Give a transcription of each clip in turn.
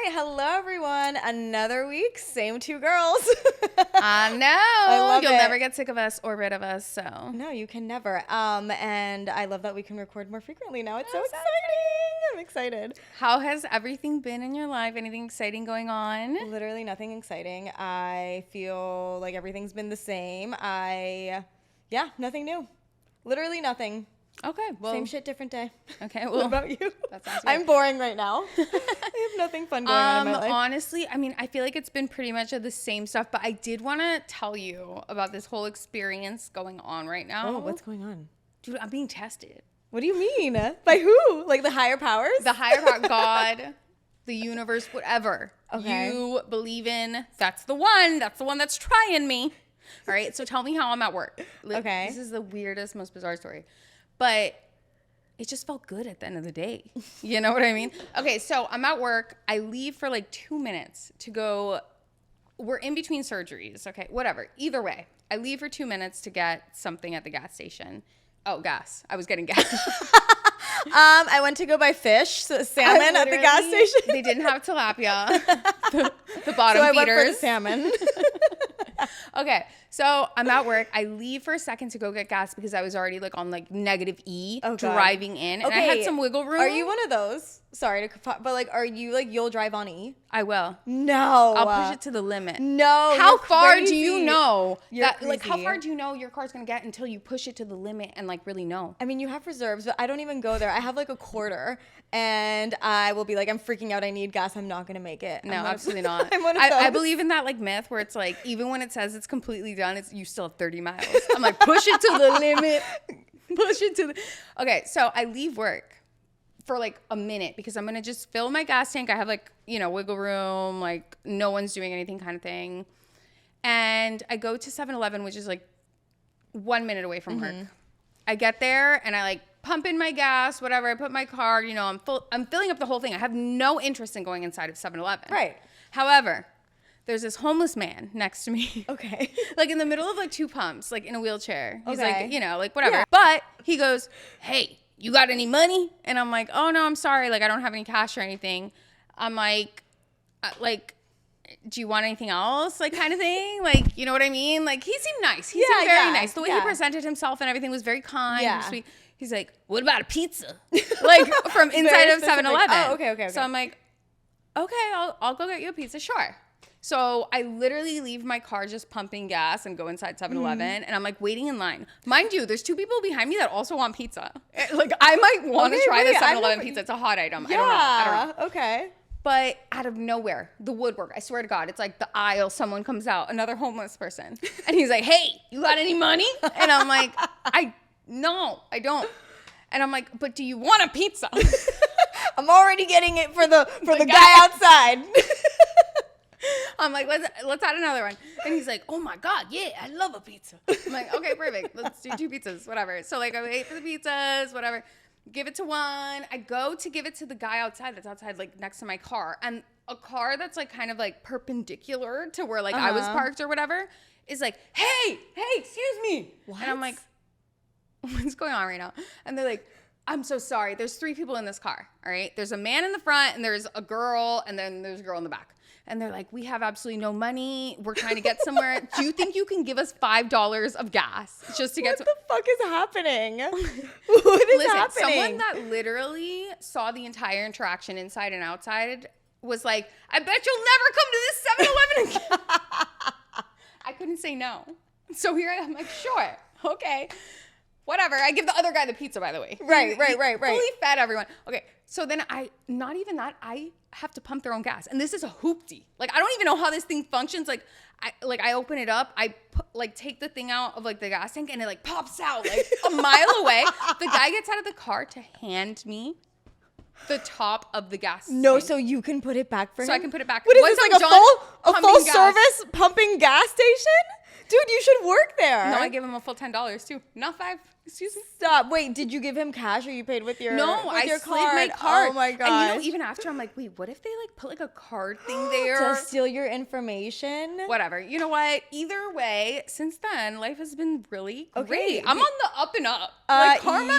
right. Hello, everyone. Another week, same two girls. I know. I love You'll it. never get sick of us or rid of us, so. No, you can never. And I love that we can record more frequently now. It's so That's exciting. I'm excited. How has everything been in your life? Anything exciting going on? Literally nothing exciting. I feel like everything's been the same. Nothing new. Literally nothing. Okay, well. Same shit, different day. Okay, What well. about you? That sounds good. I'm boring right now. I have nothing fun going on in my life. Honestly, I mean, I feel like it's been pretty much of the same stuff, but I did want to tell you about this whole experience going on right now. Oh, what's going on? Dude, I'm being tested. What do you mean? By who? Like the higher powers? The higher power, God, the universe, whatever Okay. you believe in, that's the one that's trying me. All right, so tell me how I'm at work. Okay. This is the weirdest, most bizarre story. But it just felt good at the end of the day. You know what I mean? Okay, so I'm at work. I leave for like 2 minutes to go. We're in between surgeries. Okay, whatever. Either way, I leave for 2 minutes to get something at the gas station. Oh, gas. I was getting gas. I went to go buy fish, salmon at the gas station. They didn't have tilapia. the bottom So I feeders. went for the salmon. Okay, so I'm at work. I leave for a second to go get gas because I was already like on like negative E Oh, God. driving in, and I had some wiggle room. Are you one of those? Sorry to, but like, are you like you'll drive on E? I will. No, I'll push it to the limit. No. How you're far do crazy. you know You're that? Like, how crazy. far do you know your car's gonna get until you push it to the limit and like really know? I mean, you have reserves, but I don't even go there. I have like a quarter, and I will be like, I'm freaking out. I need gas. I'm not gonna make it. No, absolutely not. I'm one of I those. believe in that like myth where it's like even when it says it's completely done, it's you still have 30 miles. I'm like push it to the limit. Push it to the. Okay, so I leave work for like a minute because I'm gonna just fill my gas tank. I have like wiggle room, like no one's doing anything kind of thing. And I go to 7-Eleven, which is like 1 minute away from work. I get there and I like pump in my gas, whatever. I put my card, I'm filling up the whole thing. I have no interest in going inside of 7-Eleven. Right. However, there's this homeless man next to me. Okay. Like in the middle of like two pumps, like in a wheelchair. He's Okay. like, like whatever. Yeah. But he goes, "Hey, you got any money?" And I'm like, "Oh no, I'm sorry. Like I don't have any cash or anything." I'm like, do you want anything else? Like kind of thing. Like, you know what I mean? Like he seemed nice. He seemed very nice. The way he presented himself and everything was very kind and sweet. He's like, "What about a pizza?" Like from inside of 7-Eleven. Oh, okay. So I'm like, "Okay, I'll go get you a pizza." Sure. So I literally leave my car just pumping gas and go inside 7-Eleven and I'm like waiting in line. Mind you, there's two people behind me that also want pizza. Like I might want to try the 7-Eleven pizza. It's a hot item. Yeah. I don't know. Okay. But out of nowhere, the woodwork, I swear to God, it's like the aisle, someone comes out, another homeless person. And he's like, "Hey, you got any money?" And I'm like, no, I don't. And I'm like, "But do you want a pizza?" I'm already getting it for the guy outside. I'm like, let's add another one. And he's like, "Oh my God, yeah, I love a pizza." I'm like, "Okay, perfect. Let's do 2 pizzas, whatever." So like I wait for the pizzas, whatever. Give it to one. I go to give it to the guy outside that's outside like next to my car. And a car that's like kind of like perpendicular to where like I was parked or whatever is like, hey, excuse me. What? And I'm like, what's going on right now? And they're like, "I'm so sorry. There's 3 people in this car. All right. There's a man in the front and there's a girl and then there's a girl in the back." And they're like, "We have absolutely no money. We're trying to get somewhere. Do you think you can give us $5 of gas just to get What the fuck is happening? What is happening? Someone that literally saw the entire interaction inside and outside was like, "I bet you'll never come to this 7-Eleven again." I couldn't say no. So here I am like, "Sure. Okay. Whatever." I give the other guy the pizza, by the way. Right. Fully fed everyone. Okay. So then I have to pump their own gas. And this is a hoopty. Like, I don't even know how this thing functions. Like I open it up. I take the thing out of like the gas tank and it like pops out like a mile away. The guy gets out of the car to hand me the top of the gas No, tank. so you can put it back for him? So I can put it back. What is Once this, I'm like done a full pumping gas. service pumping gas station? Dude, you should work there. No, I give him a full $10 too. Not 5. Excuse me. Stop. Wait, did you give him cash or you paid with your No, with I your slid my card? card. Oh my god. And you know, even after I'm like, wait, what if they like put like a card thing there? To steal your information? Whatever. You know what? Either way, since then, life has been really great. Okay. I'm on the up and up. Like karma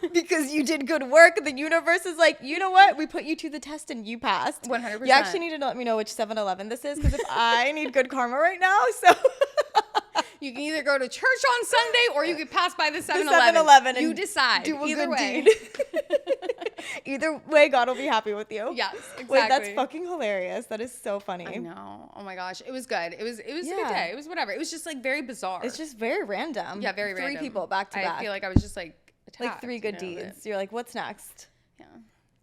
is because you did good work. The universe is like, you know what? We put you to the test and you passed. 100%. You actually need to let me know which 7-Eleven this is because if I need good karma right now, so you can either go to church on Sunday or you can pass by the 7-Eleven. 7-Eleven You and decide. do a Either good way. deed. Either way, God will be happy with you. Yes, exactly. Wait, that's fucking hilarious. That is so funny. I know. Oh my gosh. It was good. It was a good day. It was whatever. It was just like very bizarre. It's just very random. Yeah, very Three random. people back to back. I feel like I was just like attacked. Like 3 good deeds. You're like, what's next? Yeah.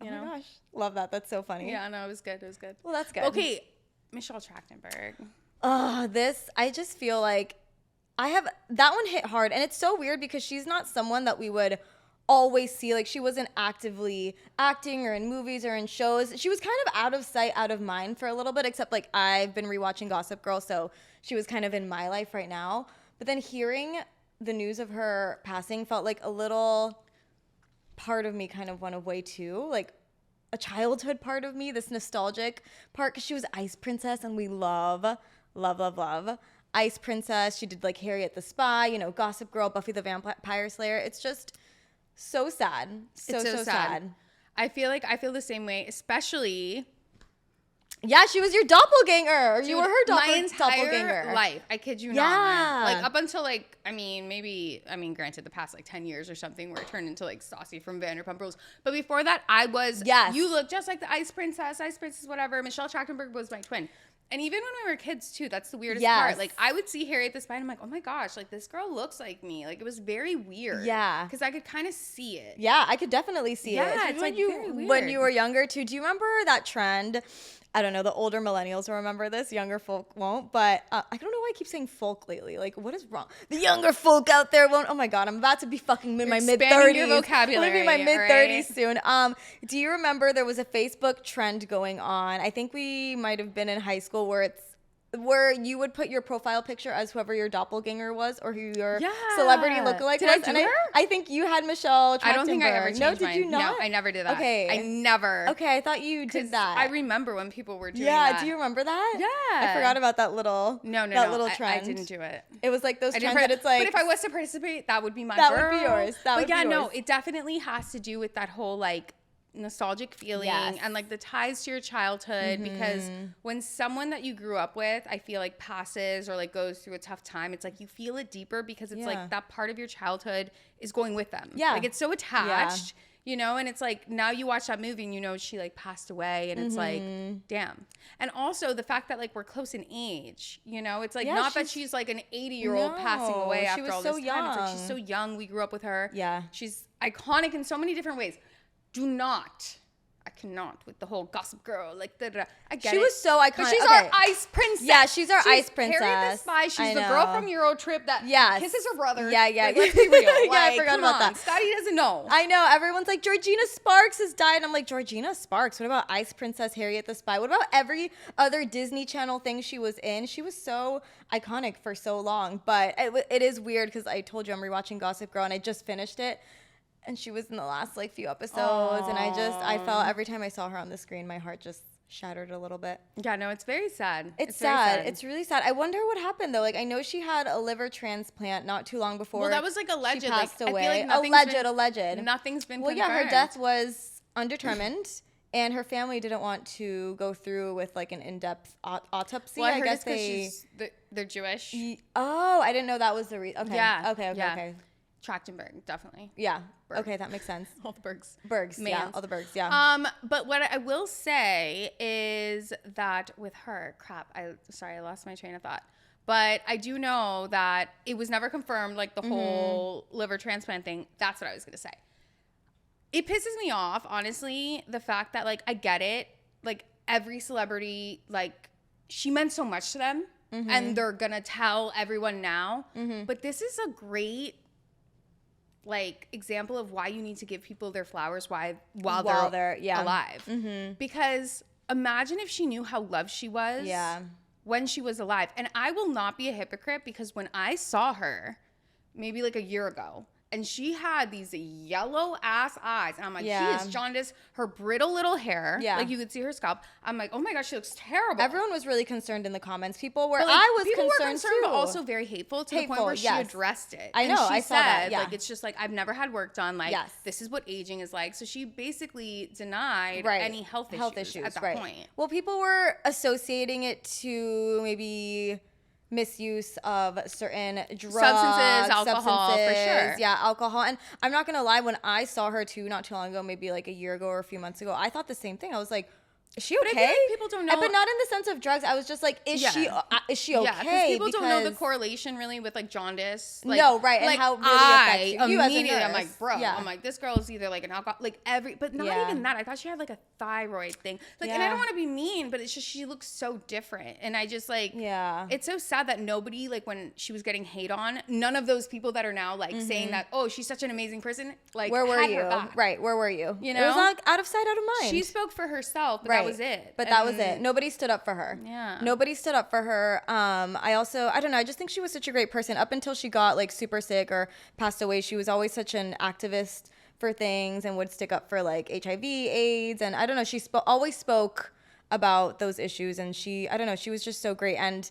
Oh my gosh. Love that. That's so funny. Yeah, no, it was good. It was good. Well, that's good. Okay. Michelle Trachtenberg. I just feel like that one hit hard. And it's so weird because she's not someone that we would always see. Like, she wasn't actively acting or in movies or in shows. She was kind of out of sight, out of mind for a little bit, except like I've been rewatching Gossip Girl, so she was kind of in my life right now. But then hearing the news of her passing felt like a little part of me kind of went away too. Like a childhood part of me, this nostalgic part, because she was Ice Princess and we love Ice Princess. She did like Harriet the Spy, you know, Gossip Girl, Buffy the Vampire Slayer. It's just so sad. So sad. I feel the same way, especially. Yeah, she was your doppelganger. Or you were her my entire doppelganger. life. I kid you Yeah. not. Like up until like, granted the past like 10 years or something where I turned into like Stassi from Vanderpump Rules. But before that, I was, you look just like the Ice Princess, whatever. Michelle Trachtenberg was my twin. And even when we were kids too, that's the weirdest part. Like I would see Harriet the Spy and I'm like, oh my gosh, like this girl looks like me. Like it was very weird. Yeah. Because I could kind of see it. Yeah, I could definitely see it. Yeah, it's like very weird. When you were younger too, do you remember that trend? I don't know, the older millennials will remember this, younger folk won't, but I don't know why I keep saying folk lately. Like, what is wrong? The younger folk out there won't. Oh my God, I'm about to be fucking in my mid-30s. Your vocabulary. I'm going to be in my mid-30s soon. Do you remember there was a Facebook trend going on? I think we might have been in high school where you would put your profile picture as whoever your doppelganger was or who your celebrity lookalike was. Did I do her? I think you had Michelle Trachtenberg. I don't think I ever changed No, did mine. you not? No, I never did that. Okay. I never. Okay, I thought you did that. I remember when people were doing that. Yeah, do you remember that? Yeah. I forgot about that little little trend. I didn't do it. It was like those trends that it's like. But if I was to participate, that would be my That would be yours. That would be yours. No, it definitely has to do with that whole like nostalgic feeling and like the ties to your childhood because when someone that you grew up with I feel like passes or like goes through a tough time, it's like you feel it deeper because it's like that part of your childhood is going with them. Like it's so attached, you know, and it's like now you watch that movie and you know she like passed away and it's like damn. And also the fact that like we're close in age, you know, it's like not that she's like an 80-year-old passing away after all this time. It's like she's so young, we grew up with her. She's iconic in so many different ways. I cannot with the whole Gossip Girl. Like, I get it. She was so iconic. But she's our Ice Princess. Yeah, she's our Ice Princess. Harriet the Spy. She's the girl from Eurotrip that kisses her brother. Yeah. Like, let's be real. Like, I forgot about that. Scotty doesn't know. I know. Everyone's like, Georgina Sparks has died. And I'm like, Georgina Sparks? What about Ice Princess, Harriet the Spy? What about every other Disney Channel thing she was in? She was so iconic for so long. But it is weird because I told you I'm rewatching Gossip Girl and I just finished it. And she was in the last like few episodes. And I felt every time I saw her on the screen, my heart just shattered a little bit. Yeah, no, it's very sad. It's sad. It's really sad. I wonder what happened though. Like I know she had a liver transplant not too long before. Well, that was like alleged. She passed away. I feel like alleged. Nothing's been confirmed. Yeah, her death was undetermined. And her family didn't want to go through with like an in-depth autopsy. Well, I guess they're Jewish. Oh, I didn't know that was the reason. Okay. Yeah. Okay. Trachtenberg, definitely. Yeah. Berg. Okay, that makes sense. All the Bergs. Yeah, all the Bergs, yeah. But what I will say is that with her, I lost my train of thought. But I do know that it was never confirmed, like the whole liver transplant thing. That's what I was going to say. It pisses me off, honestly, the fact that, like, I get it. Like, every celebrity, like, she meant so much to them. And they're going to tell everyone now. But this is a great like example of why you need to give people their flowers while they're alive. Because imagine if she knew how loved she was when she was alive. And I will not be a hypocrite because when I saw her maybe like a year ago, and she had these yellow ass eyes. And I'm like, she is jaundiced. Her brittle little hair. Yeah. Like you could see her scalp. I'm like, oh my gosh, she looks terrible. Everyone was really concerned in the comments. People were, I was concerned too. But also very hateful to the point where she addressed it. I know, and she I saw that. Yeah. Like, it's just like, I've never had work done. Like, this is what aging is like. So she basically denied any health issues at that point. Well, people were associating it to maybe misuse of certain drugs, alcohol, for sure. Yeah, alcohol. And I'm not gonna lie, when I saw her too, not too long ago, maybe like a year ago or a few months ago, I thought the same thing. I was like, is she okay? But I feel like people don't know. But not in the sense of drugs. I was just like, is she okay? Yeah, because people don't know the correlation really with like jaundice. Like, no, right, like, and how it really affects you immediately, as a nurse. I'm like, bro, I'm like, this girl is either like an alcohol, like but not even that. I thought she had like a thyroid thing. Like, and I don't want to be mean, but it's just she looks so different. And I just like, it's so sad that nobody, like when she was getting hate on, none of those people that are now like saying that, oh, she's such an amazing person, like, where were you? Right, where were you? You know, it was like out of sight, out of mind. She spoke for herself, but that was it. But that was it. Nobody stood up for her. Yeah. Nobody stood up for her. I don't know. I just think she was such a great person up until she got like super sick or passed away. She was always such an activist for things and would stick up for like HIV, AIDS. And I don't know. She always spoke about those issues. And she was just so great. And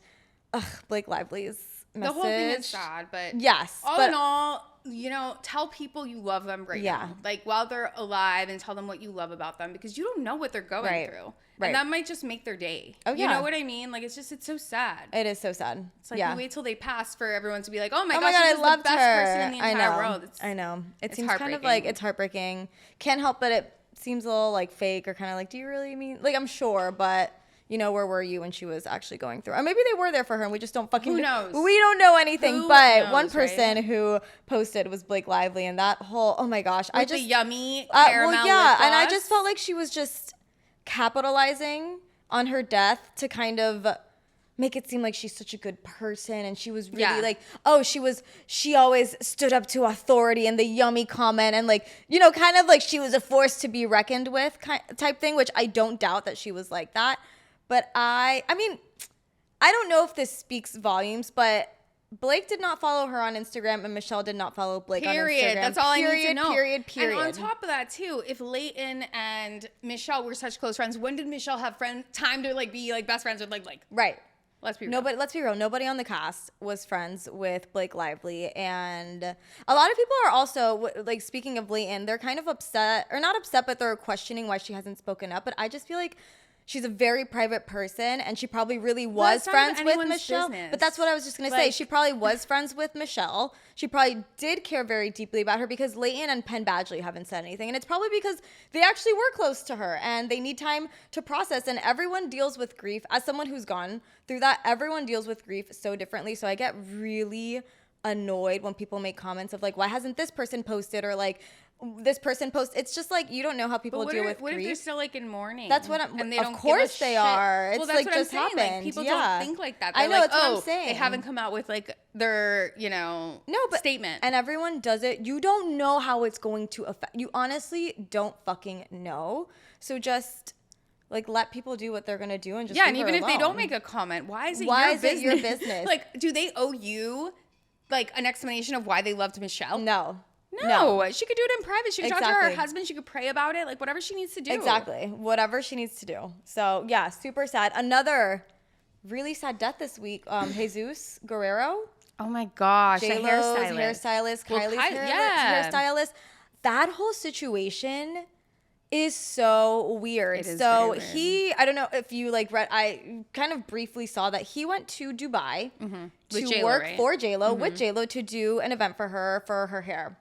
Blake Lively's message. The whole thing is sad, but yes. All in all, you know, tell people you love them right now. Like while they're alive, and tell them what you love about them, because you don't know what they're going through. Right. And that might just make their day. Oh, yeah. You know what I mean? Like, it's so sad. It is so sad. It's like you wait till they pass for everyone to be like, oh my gosh, she's the best person in the entire world. I know. It seems kind of like, it's heartbreaking. Can't help but it seems a little like fake or kind of like, do you really mean? Like, I'm sure, but you know, where were you when she was actually going through? Or maybe they were there for her and we just don't fucking Who knows? We don't know anything. But one person who posted was Blake Lively, and that whole, oh my gosh. With the yummy caramel lip gloss. And I just felt like she was just capitalizing on her death to kind of make it seem like she's such a good person, and she was really like, oh, she always stood up to authority, and the yummy comment, and like, you know, kind of like she was a force to be reckoned with type thing, which I don't doubt that she was like that. But I mean, I don't know if this speaks volumes, but Blake did not follow her on Instagram, and Michelle did not follow Blake on Instagram. That's all I need to know. Period. And on top of that, too, if Leiann and Michelle were such close friends, when did Michelle have time to like be like best friends with like Blake? Right. Let's be real. Let's be real. Nobody on the cast was friends with Blake Lively, and a lot of people are also like, speaking of Leiann, they're kind of upset, or not upset, but they're questioning why she hasn't spoken up. But I just feel like she's a very private person, and she probably really was friends with Michelle. Business. But that's what I was just going to say. She probably was friends with Michelle. She probably did care very deeply about her, because Leiann and Penn Badgley haven't said anything. And it's probably because they actually were close to her, and they need time to process. And everyone deals with grief. As someone who's gone through that, everyone deals with grief so differently. So I get really annoyed when people make comments of like, why hasn't this person posted, or like, this person posts. It's just like, you don't know how people deal with grief. What if they're still like in mourning? That's what I'm. And they don't. Of course they are. It's like just happened. Like, people don't think like that. They're I know. Like, that's what I'm saying. They haven't come out with like their, statement. And everyone does it. You don't know how it's going to affect. You honestly don't fucking know. So just like, let people do what they're gonna do, and just and even if they don't make a comment, why is it your business? Like, do they owe you like an explanation of why they loved Michelle? No, she could do it in private. She could talk to her husband. She could pray about it. Like, whatever she needs to do. Exactly. Whatever she needs to do. So, yeah, super sad. Another really sad death this week. Jesus Guerrero. Oh, my gosh. J-Lo's hairstylist. Kylie's hairstylist. That whole situation is so weird. So he, I don't know if you like read, I kind of briefly saw that he went to Dubai to work for J-Lo, with J-Lo, to do an event for her hair.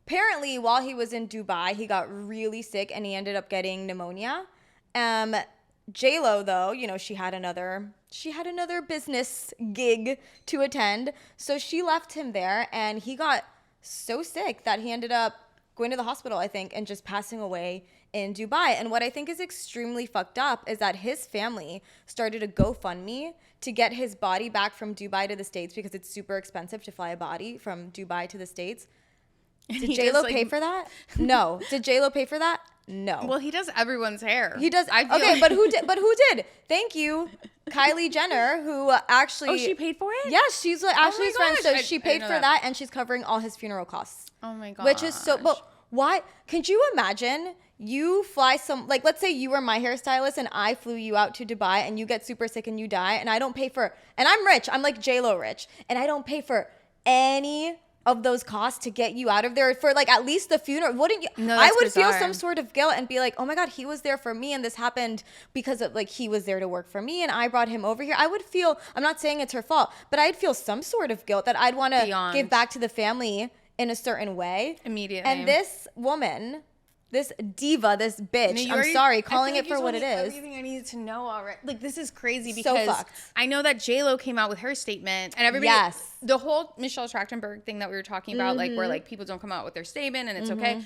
Apparently, while he was in Dubai, he got really sick and he ended up getting pneumonia. J-Lo, though, you know, she had another business gig to attend. So she left him there, and he got so sick that he ended up going to the hospital, I think, and just passing away in Dubai. And what I think is extremely fucked up is that his family started a GoFundMe to get his body back from Dubai to the States, because it's super expensive to fly a body from Dubai to the States. Did J-Lo pay for that? No. Did J-Lo pay for that? No. Well, he does everyone's hair. He does. Okay, but who did? Thank you. Kylie Jenner, who actually... Oh, she paid for it? Yeah, she's actually his friend, so gosh. she I paid didn't for know that, and she's covering all his funeral costs. Oh my god. Which is so... But why? Could you imagine you fly like, let's say you were my hairstylist and I flew you out to Dubai and you get super sick and you die and I don't pay for... And I'm rich. I'm like J-Lo rich. And I don't pay for any of those costs to get you out of there for like at least the funeral. Wouldn't you? No, I that's would feel bizarre. some sort of guilt and be like, oh my God, he was there for me and this happened because of like he was there to work for me and I brought him over here. I would feel, I'm not saying it's her fault, but I'd feel some sort of guilt that I'd want to give back to the family in a certain way. Immediately. And this woman, this diva, this bitch, I'm sorry, calling it for what it is. Everything I needed to know already. Like, this is crazy So because fucked. I know that J-Lo came out with her statement and everybody, Yes. the whole Michelle Trachtenberg thing that we were talking about, like where like people don't come out with their statement and it's okay.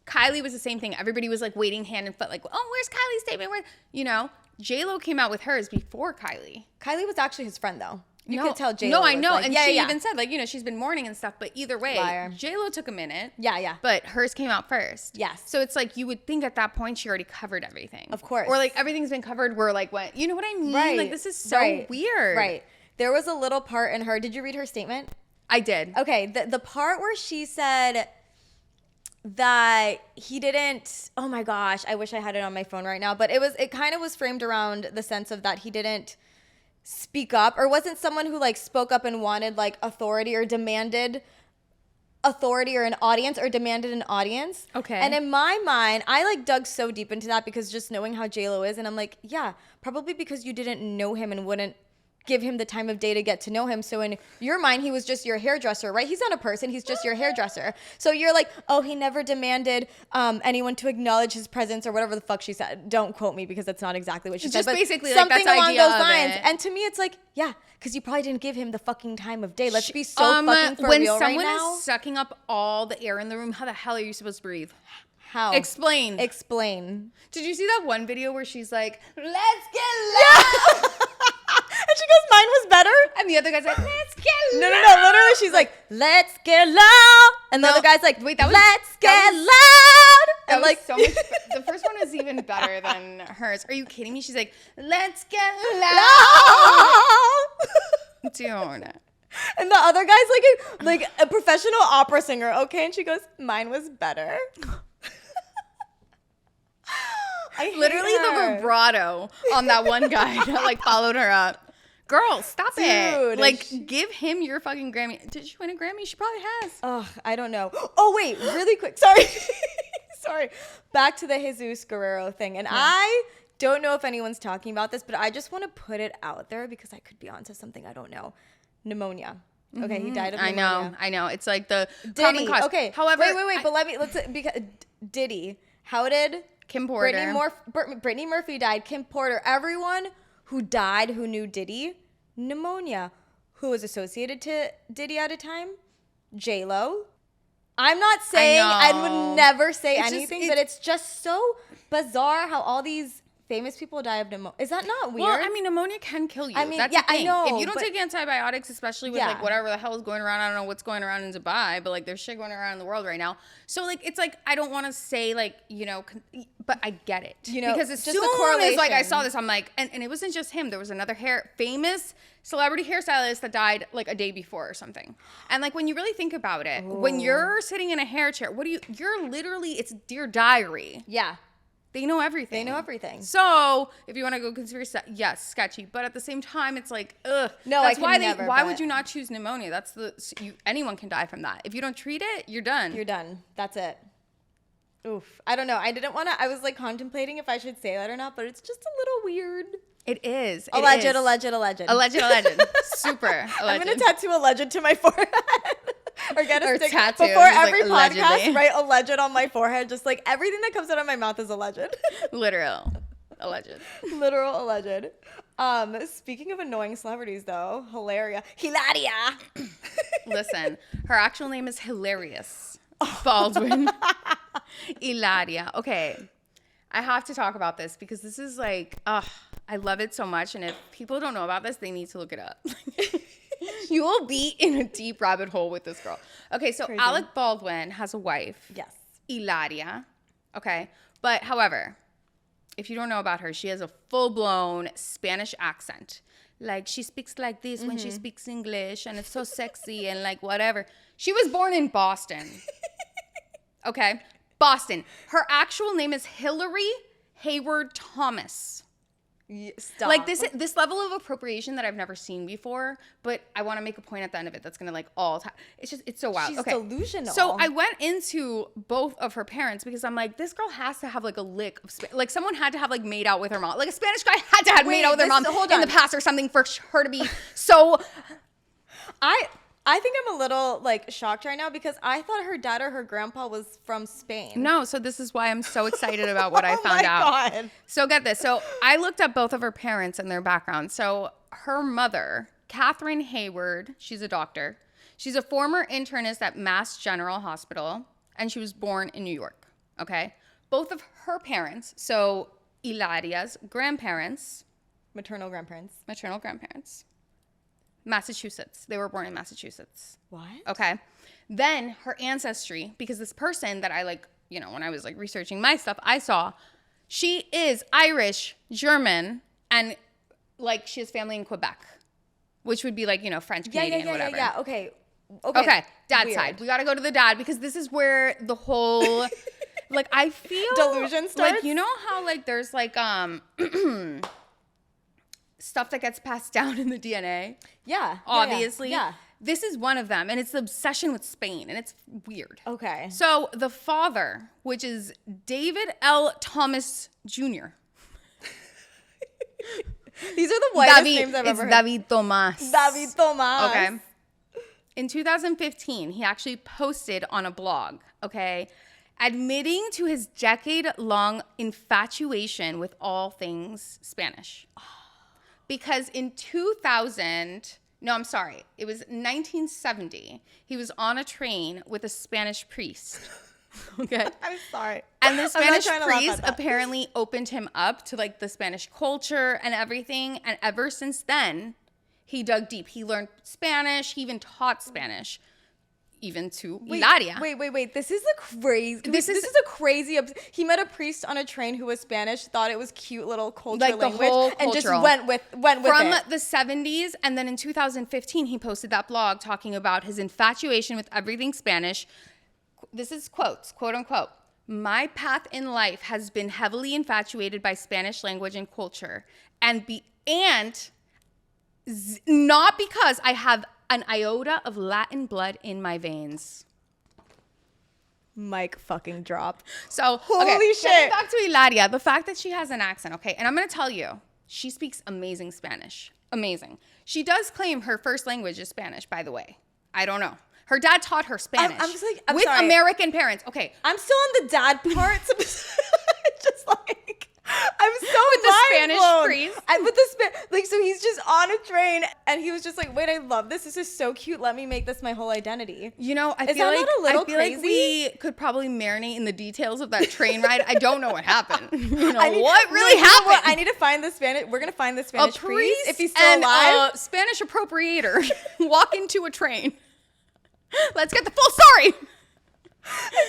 Kylie was the same thing. Everybody was like waiting hand and foot, like, oh, where's Kylie's statement? Where, you know, J-Lo came out with hers before Kylie. Kylie was actually his friend though. You No. could tell J-Lo No, I know. like, and she even said, like, you know, she's been mourning and stuff. But either way, Liar. J-Lo took a minute. Yeah. But hers came out first. Yes. So it's like you would think at that point she already covered everything. Of course. Or like everything's been covered where like what? You know what I mean? Right. Like this is so weird. Right. There was a little part in her. Did you read her statement? I did. Okay. The part where she said that he didn't, oh my gosh, I wish I had it on my phone right now, but it kind of was framed around the sense of that he didn't speak up or wasn't someone who like spoke up and wanted like authority or demanded authority or an audience or demanded an audience. Okay. And in my mind, I like dug so deep into that because just knowing how J-Lo is, and I'm like, yeah, probably because you didn't know him and wouldn't give him the time of day to get to know him. So in your mind, he was just your hairdresser, right? He's not a person. He's just your hairdresser. So you're like, oh, he never demanded anyone to acknowledge his presence or whatever the fuck she said. Don't quote me because that's not exactly what she said. Just But basically like, something that's along idea those of lines. it. And to me, it's like, yeah, because you probably didn't give him the fucking time of day. Let's be so fucking for real right now. When someone is sucking up all the air in the room, how the hell are you supposed to breathe? How? Explain. Did you see that one video where she's like, let's get loud? And she goes, mine was better. And the other guy's like, let's get loud. No. Literally, she's like, let's get loud. And the other guy's like, wait, that was, let's get that loud. That And was like, so much. The first one was even better than hers. Are you kidding me? She's like, let's get loud. Dude. And the other guy's like a professional opera singer, okay? And she goes, mine was better. I hate Literally her. the vibrato on that one guy that like followed her up. Girl, stop it. Dude, Like, give him your fucking Grammy. Did she win a Grammy? She probably has. Ugh, I don't know. Oh, wait, really quick. Sorry. Sorry. Back to the Jesus Guerrero thing. And I don't know if anyone's talking about this, but I just want to put it out there because I could be onto something I don't know. Pneumonia. Okay, he died of pneumonia. I know. It's like the Diddy. common cause. Okay. However, wait. But because Diddy. How did Kim Porter. Brittany Murphy died. Kim Porter. Everyone who died who knew Diddy, pneumonia. Who was associated to Diddy at a time? J-Lo. I'm not saying I would never say anything, but it's just so bizarre how all these famous people die of pneumonia. Is that not weird? Well, I mean, pneumonia can kill you. I mean, that's yeah, the thing. I know, If you don't take antibiotics, especially with like Yeah. whatever the hell is going around, I don't know what's going around in Dubai, but like there's shit going around in the world right now. So like it's like I don't want to say like but I get it. Because as just the soon as like I correlation. saw this, I'm like, and it wasn't just him. There was another famous celebrity hairstylist that died like a day before or something. And like when you really think about it, when you're sitting in a hair chair, you're literally it's Dear Diary. Yeah. They know everything. They know everything. So if you want to go conspiracy, yes, sketchy. But at the same time, it's like, ugh. No, that's I why could never, Why but- would you not choose pneumonia? Anyone can die from that. If you don't treat it, you're done. You're done. That's it. Oof. I don't know. I didn't want to. I was like contemplating if I should say that or not, but it's just a little weird. It is. Alleged. Super alleged. I'm gonna tattoo alleged to my forehead. Or get a stick tattoo. before Just, like, every allegedly. podcast. Write alleged on my forehead. Just like everything that comes out of my mouth is alleged. Literal. Alleged. Literal alleged. Speaking of annoying celebrities, though, Hilaria. Listen, her actual name is Hilarious Baldwin. Hilaria. Okay. I have to talk about this because this is like, I love it so much. And if people don't know about this, they need to look it up. You will be in a deep rabbit hole with this girl. Okay, so Crazy. Alec Baldwin has a wife. Yes. Hilaria. Okay. But however, if you don't know about her, she has a full-blown Spanish accent. Like, she speaks like this when she speaks English, and it's so sexy and like whatever. She was born in Boston. Okay? Boston. Her actual name is Hillary Hayward Thomas. Stop. Like this level of appropriation that I've never seen before, but I want to make a point at the end of it that's gonna like all time. It's so wild. She's okay. delusional. So I went into both of her parents because I'm like, this girl has to have like a lick of like someone had to have like made out with her mom. Like a Spanish guy had to have made out with her mom in the past or something for her to be so. I think I'm a little like shocked right now because I thought her dad or her grandpa was from Spain. No, so this is why I'm so excited about what I found out. God. So get this. So I looked up both of her parents and their background. So her mother, Catherine Hayward, she's a doctor. She's a former internist at Mass General Hospital, and she was born in New York. Okay. Both of her parents, so Hilaria's grandparents, Maternal grandparents. Massachusetts. They were born in Massachusetts. What? Okay. Then her ancestry, because this person that I like, you know, when I was like researching my stuff, I saw she is Irish, German, and like she has family in Quebec, which would be like, you know, French, Canadian, whatever. Yeah. Okay. Dad's Weird. side. We got to go to the dad because this is where the whole, like, I feel delusion starts. Like, you know how like there's like, stuff that gets passed down in the DNA? Yeah. Obviously. Yeah. This is one of them, and it's the obsession with Spain, and it's weird. Okay. So the father, which is David L. Thomas Jr. These are the whitest names I've ever heard. It's David Thomas. David Thomas. Okay. In 2015, he actually posted on a blog, okay, admitting to his decade-long infatuation with all things Spanish. Because in 2000, no, I'm sorry, it was 1970, he was on a train with a Spanish priest. Okay. I'm sorry. And the Spanish priest apparently opened him up to like the Spanish culture and everything. And ever since then, he dug deep. He learned Spanish. He even taught Spanish, even to Hilaria. Wait. This is a crazy. This is a crazy. He met a priest on a train who was Spanish. Thought it was cute little culture like language, the whole and just cultural. went with From it. the 70s, and then in 2015, he posted that blog talking about his infatuation with everything Spanish. This is quotes, quote unquote. My path in life has been heavily infatuated by Spanish language and culture, not because I have an iota of Latin blood in my veins. Mic fucking drop. So, holy shit. Getting back to Hilaria, the fact that she has an accent, okay, and I'm going to tell you, she speaks amazing Spanish. Amazing. She does claim her first language is Spanish, by the way. I don't know. Her dad taught her Spanish. I'm just like, I'm with sorry. American parents. Okay. I'm still on the dad part. Just like, I'm so with the Spanish blown. priest. So he's just on a train and he was just like, wait, I love this. This is so cute. Let me make this my whole identity. You know, I Is feel that like not a little I feel like crazy? we could probably marinate in the details of that train ride. I don't know what happened. You know, what really happened? What? I need to find the Spanish. We're gonna find the Spanish a priest if he's still and alive. a Spanish appropriator walk into a train. Let's get the full story.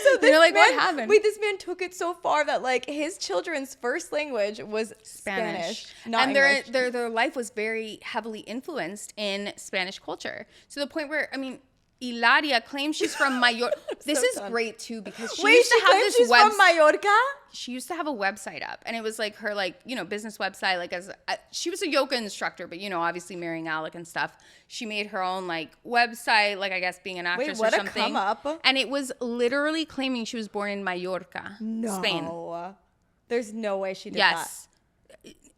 So you know, like, what happened? Wait, this man took it so far that like his children's first language was Spanish, not and English. their life was very heavily influenced in Spanish culture to the point where, I mean, Hilaria claims she's from Mallorca. This is done. great too because she Wait, used to have claims this she's from Mallorca? She used to have a website up, and it was like her, like, you know, business website. Like, she was a yoga instructor, but you know, obviously marrying Alec and stuff. She made her own like website, like I guess being an actress or something. Come up. And it was literally claiming she was born in Mallorca, Spain. There's no way she did Yes.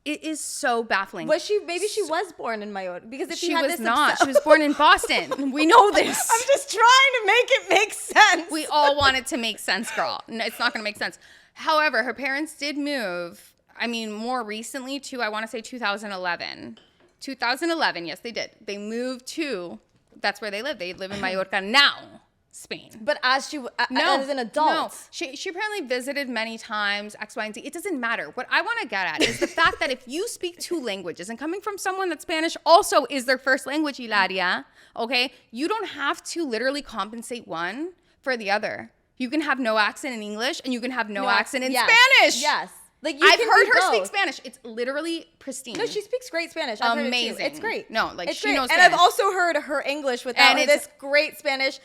It is so baffling. Was she? Maybe she was born in Mallorca because if she had was this not. She was born in Boston. We know this. I'm just trying to make it make sense. We all want it to make sense, girl. No, it's not going to make sense. However, her parents did move. I mean, more recently to, I want to say 2011. 2011, yes, they did. They moved to. That's where they live. They live in Mallorca now. Spain. But as an adult. No. She apparently visited many times, X, Y, and Z. It doesn't matter. What I want to get at is the fact that if you speak two languages and coming from someone that Spanish also is their first language, Hilaria, okay, you don't have to literally compensate one for the other. You can have no accent in English and you can have no accent in Spanish. Yes. Like I've heard her speak Spanish. It's literally pristine. No, she speaks great Spanish. I've Amazing. Heard it too. It's great. No, like it's she great. knows And Spanish. I've also heard her English without this great Spanish.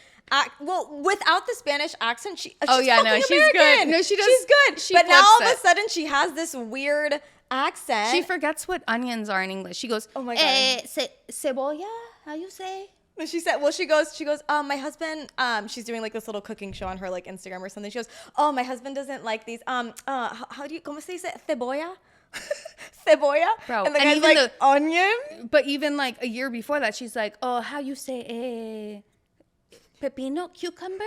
Without the Spanish accent, she's fucking she's American. good. No, she does. She's good. She but now all of it. a sudden she has this weird accent. She forgets what onions are in English. She goes, "Oh my god, cebolla? How you say?" She said, well, she goes, my husband, she's doing like this little cooking show on her like Instagram or something. She goes, oh, my husband doesn't like these, how do you, ¿cómo se dice? Cebolla? Cebolla? Bro, and the guy's like, onion? But even like a year before that, she's like, oh, how you say, pepino, cucumber?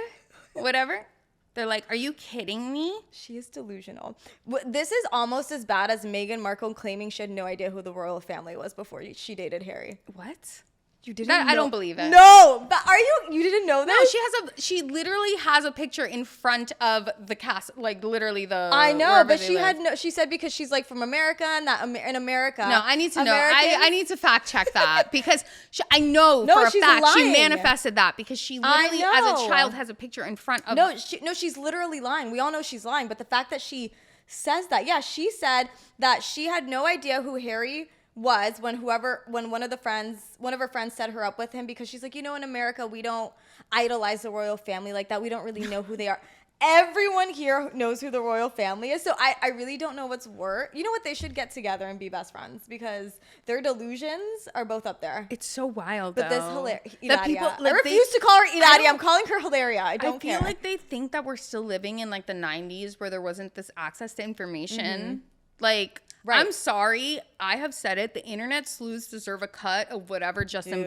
Whatever. They're like, are you kidding me? She is delusional. This is almost as bad as Meghan Markle claiming she had no idea who the royal family was before she dated Harry. What? You didn't know? I don't believe it. No, but you didn't know that? No, she literally has a picture in front of the cast, like literally the. I know, but she said because she's like from America and that in America. No, I need to know. I need to fact check that because I know for a fact lying. she manifested that because she literally as a child has a picture in front of. No, she's literally lying. We all know she's lying, but the fact that she says that, yeah, she said that she had no idea who Harry was when one of her friends set her up with him because she's like, in America we don't idolize the royal family like that. We don't really know who they are. Everyone here knows who the royal family is. So I really don't know what's worse. You know what? They should get together and be best friends because their delusions are both up there. It's so wild, but though. This Hilaria. I refuse to call her Hilaria. I'm calling her Hilaria. I don't care. I feel like they think that we're still living in like the 90s where there wasn't this access to information. Mm-hmm. Like, right. I'm sorry. I have said it. The internet sleuths deserve a cut of whatever Justin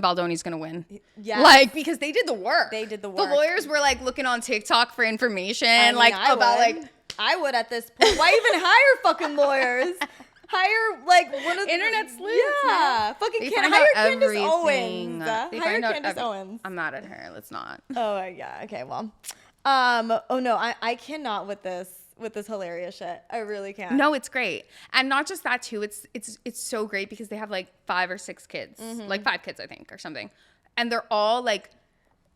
Baldoni's going to win. Yeah. Like, because they did the work. The lawyers were like looking on TikTok for information. I would at this point. Why even hire fucking lawyers? Hire like one of the internet sleuths. Yeah. Fucking hire Candace Owens. Hire Candace Owens. I'm mad at her. Let's not. Oh, yeah. Okay, well. Oh, no. I cannot with this hilarious shit. I really can't. No, it's great. And not just that too. It's so great because they have like 5 or 6 kids. Mm-hmm. Like 5 kids, I think, or something. And they're all like,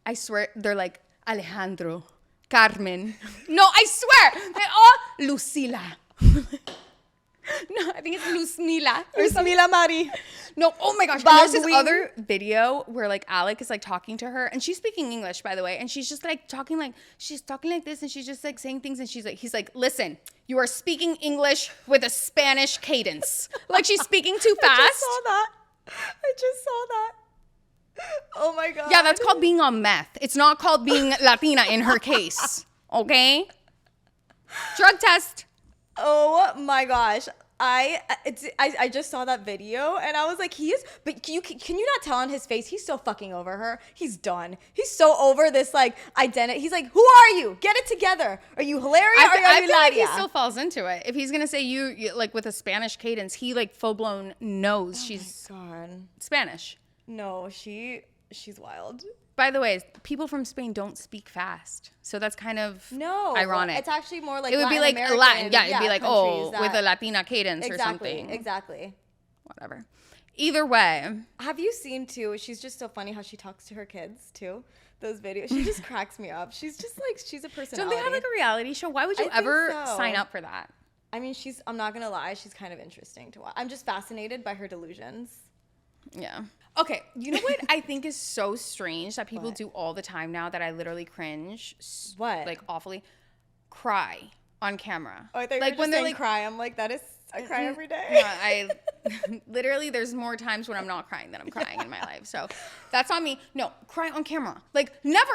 I swear, they're like Alejandro, Carmen. No, I swear. They're all Lucila. No, I think it's Luzmila. Luzmila Mari. No, oh my gosh. And there's this other video where like Alec is like talking to her and she's speaking English, by the way. And she's just like talking like this and she's just like saying things and he's like, listen, you are speaking English with a Spanish cadence. Like she's speaking too fast. I just saw that. Oh my God. Yeah, that's called being on meth. It's not called being Latina in her case. Okay? Drug test. Oh my gosh. I just saw that video and I was like, but can you not tell on his face? He's so fucking over her. He's done. He's so over this like identity. He's like, who are you? Get it together. Are you Hilaria or are you I feel like he still falls into it. If he's going to say you like with a Spanish cadence, he like full blown knows she's Spanish. No, she's wild. By the way, people from Spain don't speak fast. So that's kind of ironic. It's actually more like it would Latin be like American, Latin. Yeah, it'd be like, with a Latina cadence or something. Exactly. Whatever. Either way. Have you seen too? She's just so funny how she talks to her kids too. Those videos. She just cracks me up. She's just like, she's a personality. Don't they have like a reality show? Why would you ever sign up for that? I mean, I'm not going to lie. She's kind of interesting to watch. I'm just fascinated by her delusions. Yeah. Okay, you know what I think is so strange that people do all the time now that I literally cringe? What? Like awfully cry on camera. Oh, I thought like you were just saying cry. I'm like, I cry every day. No, I literally, there's more times when I'm not crying than I'm crying in my life. So that's on me. No, cry on camera. Like never.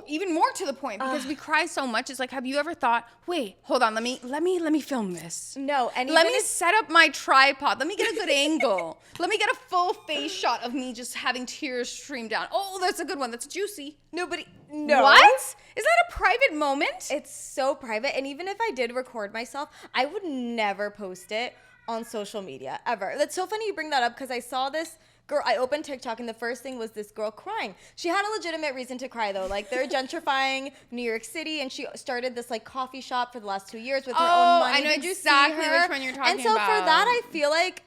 Even more to the point because we cry so much. It's like, have you ever thought, wait, hold on, let me film this. No, and let me set up my tripod. Let me get a good angle. Let me get a full face shot of me just having tears stream down. Oh, that's a good one. That's juicy. No. What? Is that a private moment? It's so private. And even if I did record myself, I would never post it on social media ever. That's so funny you bring that up because I saw this girl. I opened TikTok and the first thing was this girl crying. She had a legitimate reason to cry though. Like they're gentrifying New York City and she started this like coffee shop for the last 2 years with her own money. I know exactly which one you're talking about. And so for that, I feel like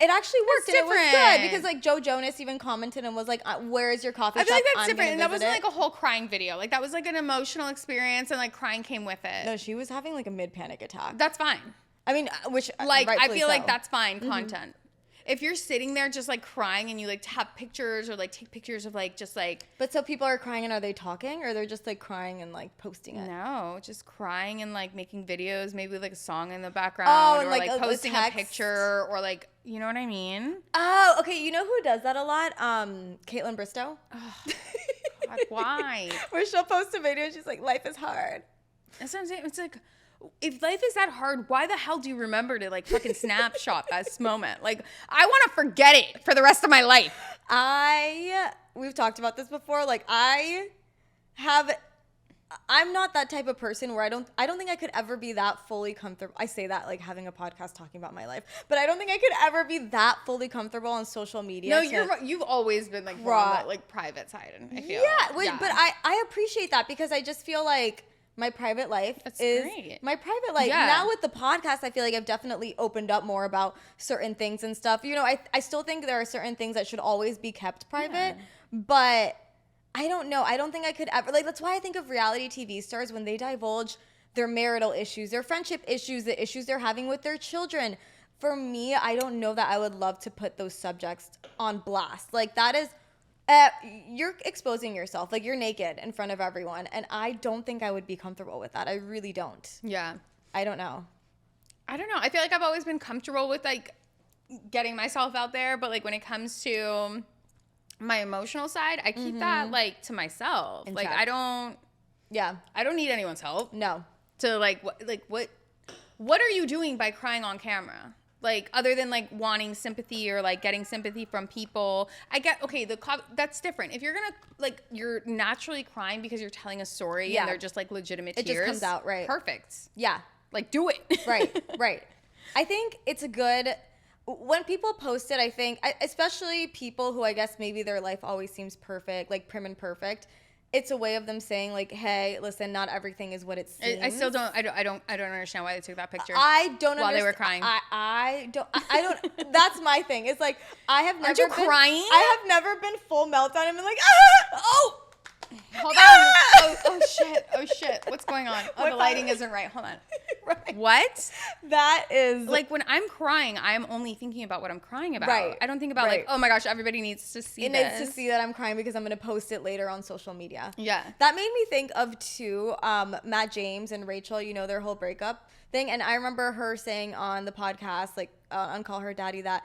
it actually worked, and it was different. good because like Joe Jonas even commented and was like, "Where is your coffee I shop? feel like that's I'm different. gonna And that visit wasn't it." like a whole crying video. Like that was like an emotional experience, and like crying came with it. No, she was having like a mid panic attack. That's fine. I mean, which Like I rightfully feel like so. that's fine content. If you're sitting there just like crying and you like have pictures or like take pictures of like just like But so people are crying, and are they talking, or they're just like crying and like posting it? no, just crying and like making videos, maybe with like a song in the background, and, or like, like a posting a text. picture, or like you know what I mean? Oh, okay. You know who does that a lot? Caitlin Bristow. God, why? Where she'll post a video and she's like, "Life is hard." That's what I'm saying. It's like, if life is that hard, why the hell do you remember to like fucking snapshot this moment? Like, I want to forget it for the rest of my life. We've talked about this before. Like, I'm not that type of person where I don't think I could ever be that fully comfortable. I say that like having a podcast talking about my life, but I don't think I could ever be that fully comfortable on social media. No, you've always been like more on the like private side, and I feel but I appreciate that because I just feel like my private life is great. my private life. Yeah. Now with the podcast, I feel like I've definitely opened up more about certain things and stuff. You know, I still think there are certain things that should always be kept private, but I don't know. I don't think I could ever, like, that's why I think of reality TV stars when they divulge their marital issues, their friendship issues, the issues they're having with their children. For me, I don't know that I would love to put those subjects on blast. Like, that is, you're exposing yourself. Like, you're naked in front of everyone. And I don't think I would be comfortable with that. I really don't. Yeah. I don't know. I don't know. I feel like I've always been comfortable with like getting myself out there, but like when it comes to my emotional side, I keep that like to myself. Like check. I don't need anyone's help. No. To what are you doing by crying on camera? Like other than like wanting sympathy or like getting sympathy from people. I get that's different. If you're gonna like you're naturally crying because you're telling a story and they're just like legitimate tears. It just comes out, right? Perfect. Yeah. Like do it. Right. I think it's a good, when people post it, I think, especially people who I guess maybe their life always seems perfect, like prim and perfect. It's a way of them saying like, hey, listen, not everything is what it seems. I still don't. I don't understand why they took that picture. I don't while they were crying. I don't. That's my thing. It's like I have never. Aren't you been, crying? I have never been full meltdown and been like, ah, oh. Hold on. Oh shit. What's going on? Oh, the lighting isn't right. Hold on. Right. What? That is like when I'm crying, I'm only thinking about what I'm crying about. Right. I don't think about like, oh my gosh, everybody needs to see this. It needs to see that I'm crying because I'm going to post it later on social media. Yeah. That made me think of Matt James and Rachel, you know, their whole breakup thing. And I remember her saying on the podcast, like on Call Her Daddy, that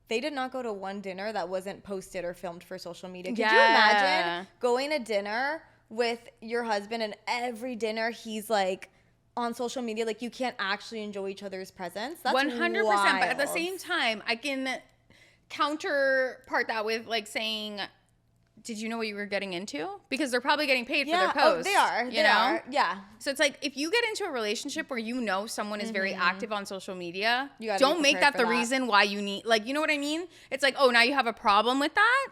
they did not go to one dinner that wasn't posted or filmed for social media. Could you imagine going to dinner with your husband and every dinner he's like on social media? Like, you can't actually enjoy each other's presence. That's 100%. But at the same time, I can counterpart that with like saying, did you know what you were getting into? Because they're probably getting paid for their posts. They are. They are. Yeah. So it's like, if you get into a relationship where you know someone is very active on social media, don't make that the reason why you need, like, you know what I mean? It's like, oh, now you have a problem with that?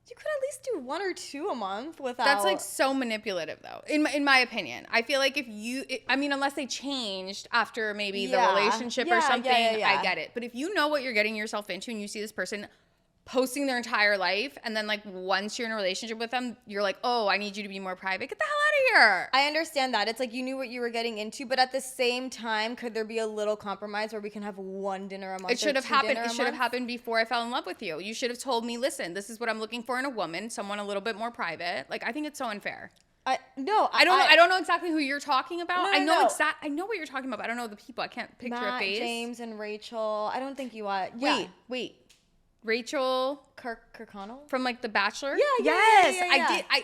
You could at least do 1 or 2 a month without. That's like so manipulative, though. In my opinion, I feel like unless they changed after maybe the relationship or something, I get it. But if you know what you're getting yourself into and you see this person posting their entire life, and then like once you're in a relationship with them, you're like, oh, I need you to be more private. Get the hell out of here. I understand that. It's like you knew what you were getting into, but at the same time, could there be a little compromise where we can have 1 dinner a month? It should have happened. It should have happened before I fell in love with you. You should have told me, listen, this is what I'm looking for in a woman, someone a little bit more private. Like, I think it's so unfair. I don't know exactly who you're talking about. No, I know what you're talking about, but I don't know the people. I can't picture a face. James and Rachel. I don't think you are. Wait. Rachel Kirkconnell from like The Bachelor. Yeah.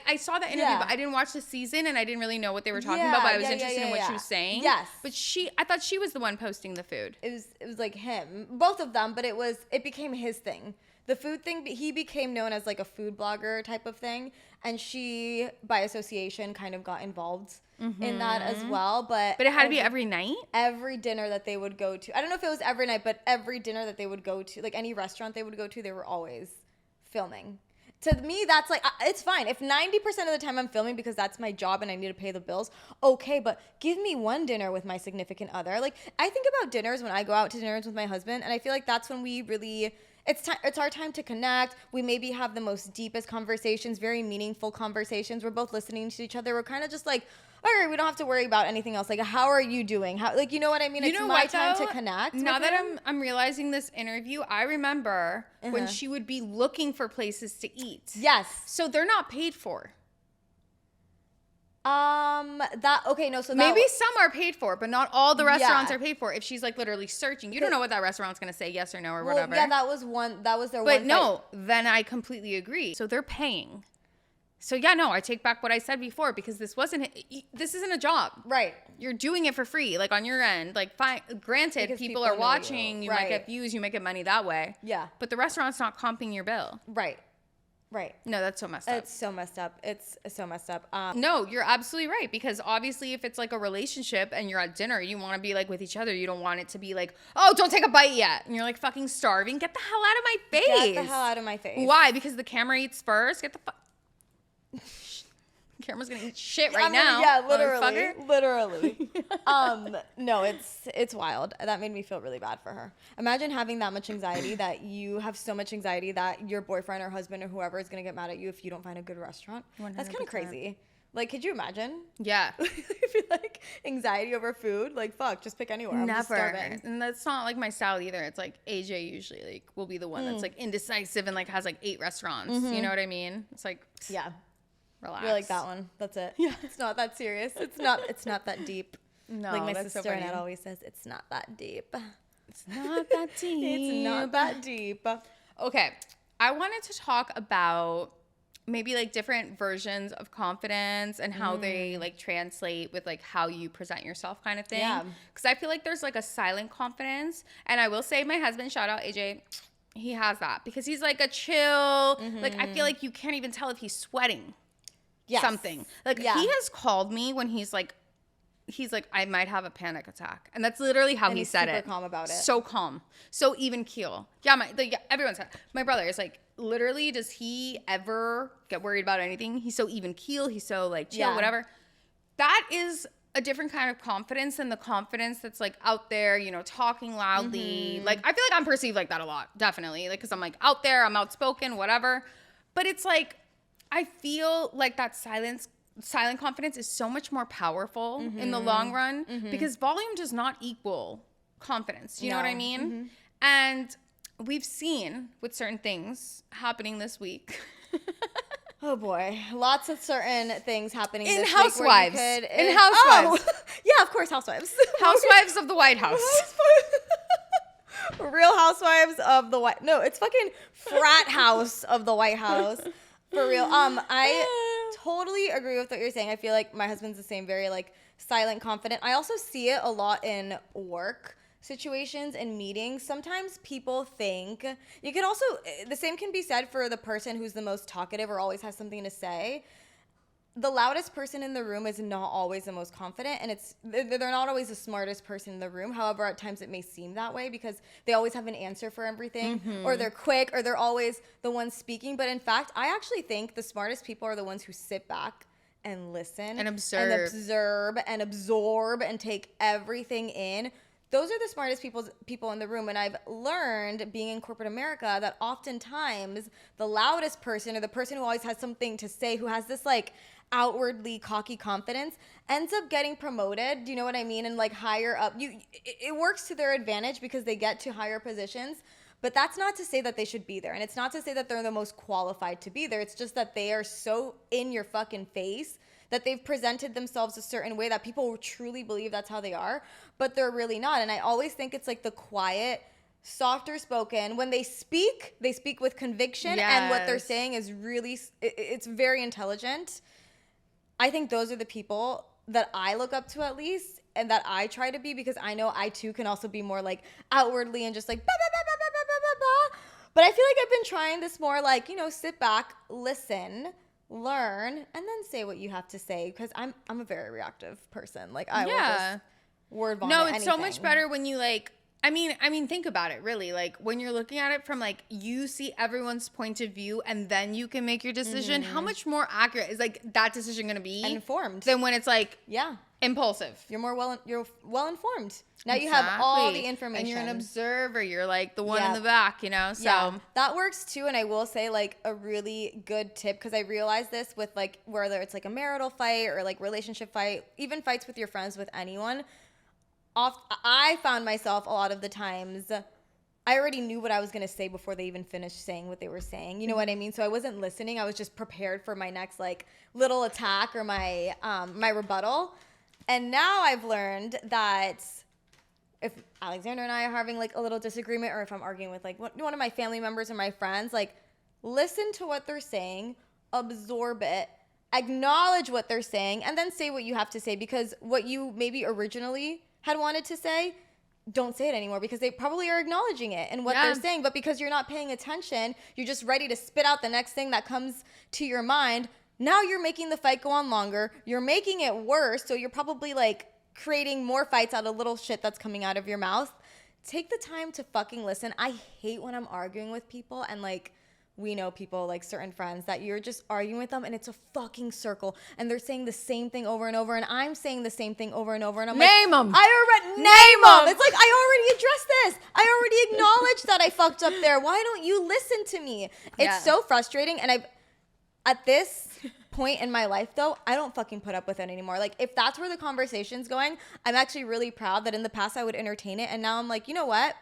I saw that interview, but I didn't watch the season and I didn't really know what they were talking about. But I was interested in what she was saying. Yes, but I thought she was the one posting the food. It was like him, both of them, but it became his thing. The food thing, he became known as like a food blogger type of thing, and she, by association, kind of got involved in that as well. But it had to be every night? Every dinner that they would go to. I don't know if it was every night, but every dinner that they would go to, like any restaurant they would go to, they were always filming. To me, that's like, it's fine. If 90% of the time I'm filming because that's my job and I need to pay the bills, okay, but give me one dinner with my significant other. Like, I think about dinners when I go out to dinners with my husband, and I feel like that's when we really it's our time to connect. We maybe have the most deepest conversations, very meaningful conversations. We're both listening to each other. We're kind of just like, all right, we don't have to worry about anything else. Like, how are you doing? How, like, you know what I mean? You It's know my what, time though? to connect. Now with that him. I'm realizing this interview, I remember when she would be looking for places to eat. Yes. So they're not paid for. Okay, no, so that Maybe some are paid for, but not all the restaurants Yeah. are paid for. If she's like literally searching, you don't know what that restaurant's gonna say, yes or no or whatever. Yeah, that was their one. But no, then I completely agree. So they're paying. So yeah, no, I take back what I said before because this isn't a job. Right. You're doing it for free, like on your end. Like, fine, granted, Because people people are know watching. you. You might Right. get views. You might get money that way. Yeah. But the restaurant's not comping your bill. Right. Right. No, that's so messed up. It's so messed up. It's so messed up. No, you're absolutely right. Because obviously, if it's like a relationship and you're at dinner, you want to be like with each other. You don't want it to be like, oh, don't take a bite yet. And you're like fucking starving. Get the hell out of my face. Get the hell out of my face. Why? Because the camera eats first? Get the fuck. Camera's gonna eat shit right now. Yeah, motherfucker. literally. No, it's wild. That made me feel really bad for her. Imagine having that much anxiety, that you have so much anxiety that your boyfriend or husband or whoever is gonna get mad at you if you don't find a good restaurant. 100%. That's kind of crazy. Like, could you imagine? Yeah. I feel like anxiety over food. Like, fuck, just pick anywhere. I'm just Never. starving. And that's not like my style either. It's like AJ usually like will be the one that's like indecisive and like has like 8 restaurants. You know what I mean? It's like, Yeah. relax. You're like that one. That's it. Yeah. It's not that serious. It's not that deep. No, Like my that's so sister funny. Annette always says, it's not that deep. It's not that deep. It's not that deep. Okay. I wanted to talk about maybe like different versions of confidence and how they like translate with like how you present yourself kind of thing. Yeah. Because I feel like there's like a silent confidence. And I will say my husband, shout out AJ, he has that because he's like a chill. Like I feel like you can't even tell if he's sweating. Yes. Something. Like Yeah. he has called me when he's like, I might have a panic attack. And that's literally how And he he's said super it. calm about it. So calm. So even keel. Yeah, everyone's my brother is like, literally, does he ever get worried about anything? He's so even keel. He's so like chill, Yeah. whatever. That is a different kind of confidence than the confidence that's like out there, you know, talking loudly. Like, I feel like I'm perceived like that a lot, definitely. Like, because I'm like out there, I'm outspoken, whatever. But it's like, I feel like that silent confidence is so much more powerful in the long run because volume does not equal confidence. You know what I mean? And we've seen with certain things happening this week. Oh boy, lots of certain things happening In this Housewives. Week where you could, In Housewives. Oh, yeah, of course, Housewives. Housewives of the White House. Real Housewives of the White. No, it's fucking frat house of the White House. For real. I totally agree with what you're saying. I feel like my husband's the same, very like silent, confident. I also see it a lot in work situations and meetings. Sometimes people think you can also, the same can be said for the person who's the most talkative or always has something to say. The loudest person in the room is not always the most confident, and they're not always the smartest person in the room. However, at times it may seem that way because they always have an answer for everything, or they're quick, or they're always the ones speaking. But in fact, I actually think the smartest people are the ones who sit back and listen And observe and absorb and take everything in. Those are the smartest people in the room. And I've learned, being in corporate America, that oftentimes the loudest person, or the person who always has something to say, who has this like outwardly cocky confidence, ends up getting promoted. Do you know what I mean? And like higher up, it works to their advantage because they get to higher positions. But that's not to say that they should be there. And it's not to say that they're the most qualified to be there. It's just that they are so in your fucking face that they've presented themselves a certain way that people truly believe that's how they are, but they're really not. And I always think it's like the quiet, softer spoken. When they speak with conviction, and what they're saying is really, it's very intelligent. I think those are the people that I look up to, at least, and that I try to be, because I know I too can also be more like outwardly and just like bah, bah, bah, bah, bah, bah, bah, bah. But I feel like I've been trying this more like, you know, sit back, listen, learn, and then say what you have to say, because I'm a very reactive person. Like I will just word vomit No, it's so much anything. better when you like, I mean, think about it, really. Like, when you're looking at it from, like, you see everyone's point of view and then you can make your decision, how much more accurate is, like, that decision going to be? And informed. Than when it's, like, Yeah. Impulsive. You're well informed. Now you have all the information. And you're an observer. You're like the one in the back, you know? So that works too. And I will say like a really good tip, because I realized this with like whether it's like a marital fight or like relationship fight, even fights with your friends, with anyone. I found myself a lot of the times, I already knew what I was going to say before they even finished saying what they were saying. You know what I mean? So I wasn't listening. I was just prepared for my next like little attack or my my rebuttal. And now I've learned that if Alexander and I are having like a little disagreement, or if I'm arguing with like one of my family members or my friends, like listen to what they're saying, absorb it, acknowledge what they're saying, and then say what you have to say, because what you maybe originally had wanted to say, don't say it anymore, because they probably are acknowledging it and what they're saying, but because you're not paying attention, you're just ready to spit out the next thing that comes to your mind. Now you're making the fight go on longer. You're making it worse. So you're probably like creating more fights out of little shit that's coming out of your mouth. Take the time to fucking listen. I hate when I'm arguing with people, and like we know people, like certain friends, that you're just arguing with them and it's a fucking circle and they're saying the same thing over and over, and I'm saying the same thing over and over, and I'm like, name them. Name them. It's like, I already addressed this. I already acknowledged that I fucked up there. Why don't you listen to me? It's so frustrating. And at this point in my life though, I don't fucking put up with it anymore. Like if that's where the conversation's going, I'm actually really proud that in the past I would entertain it, and now I'm like, you know what?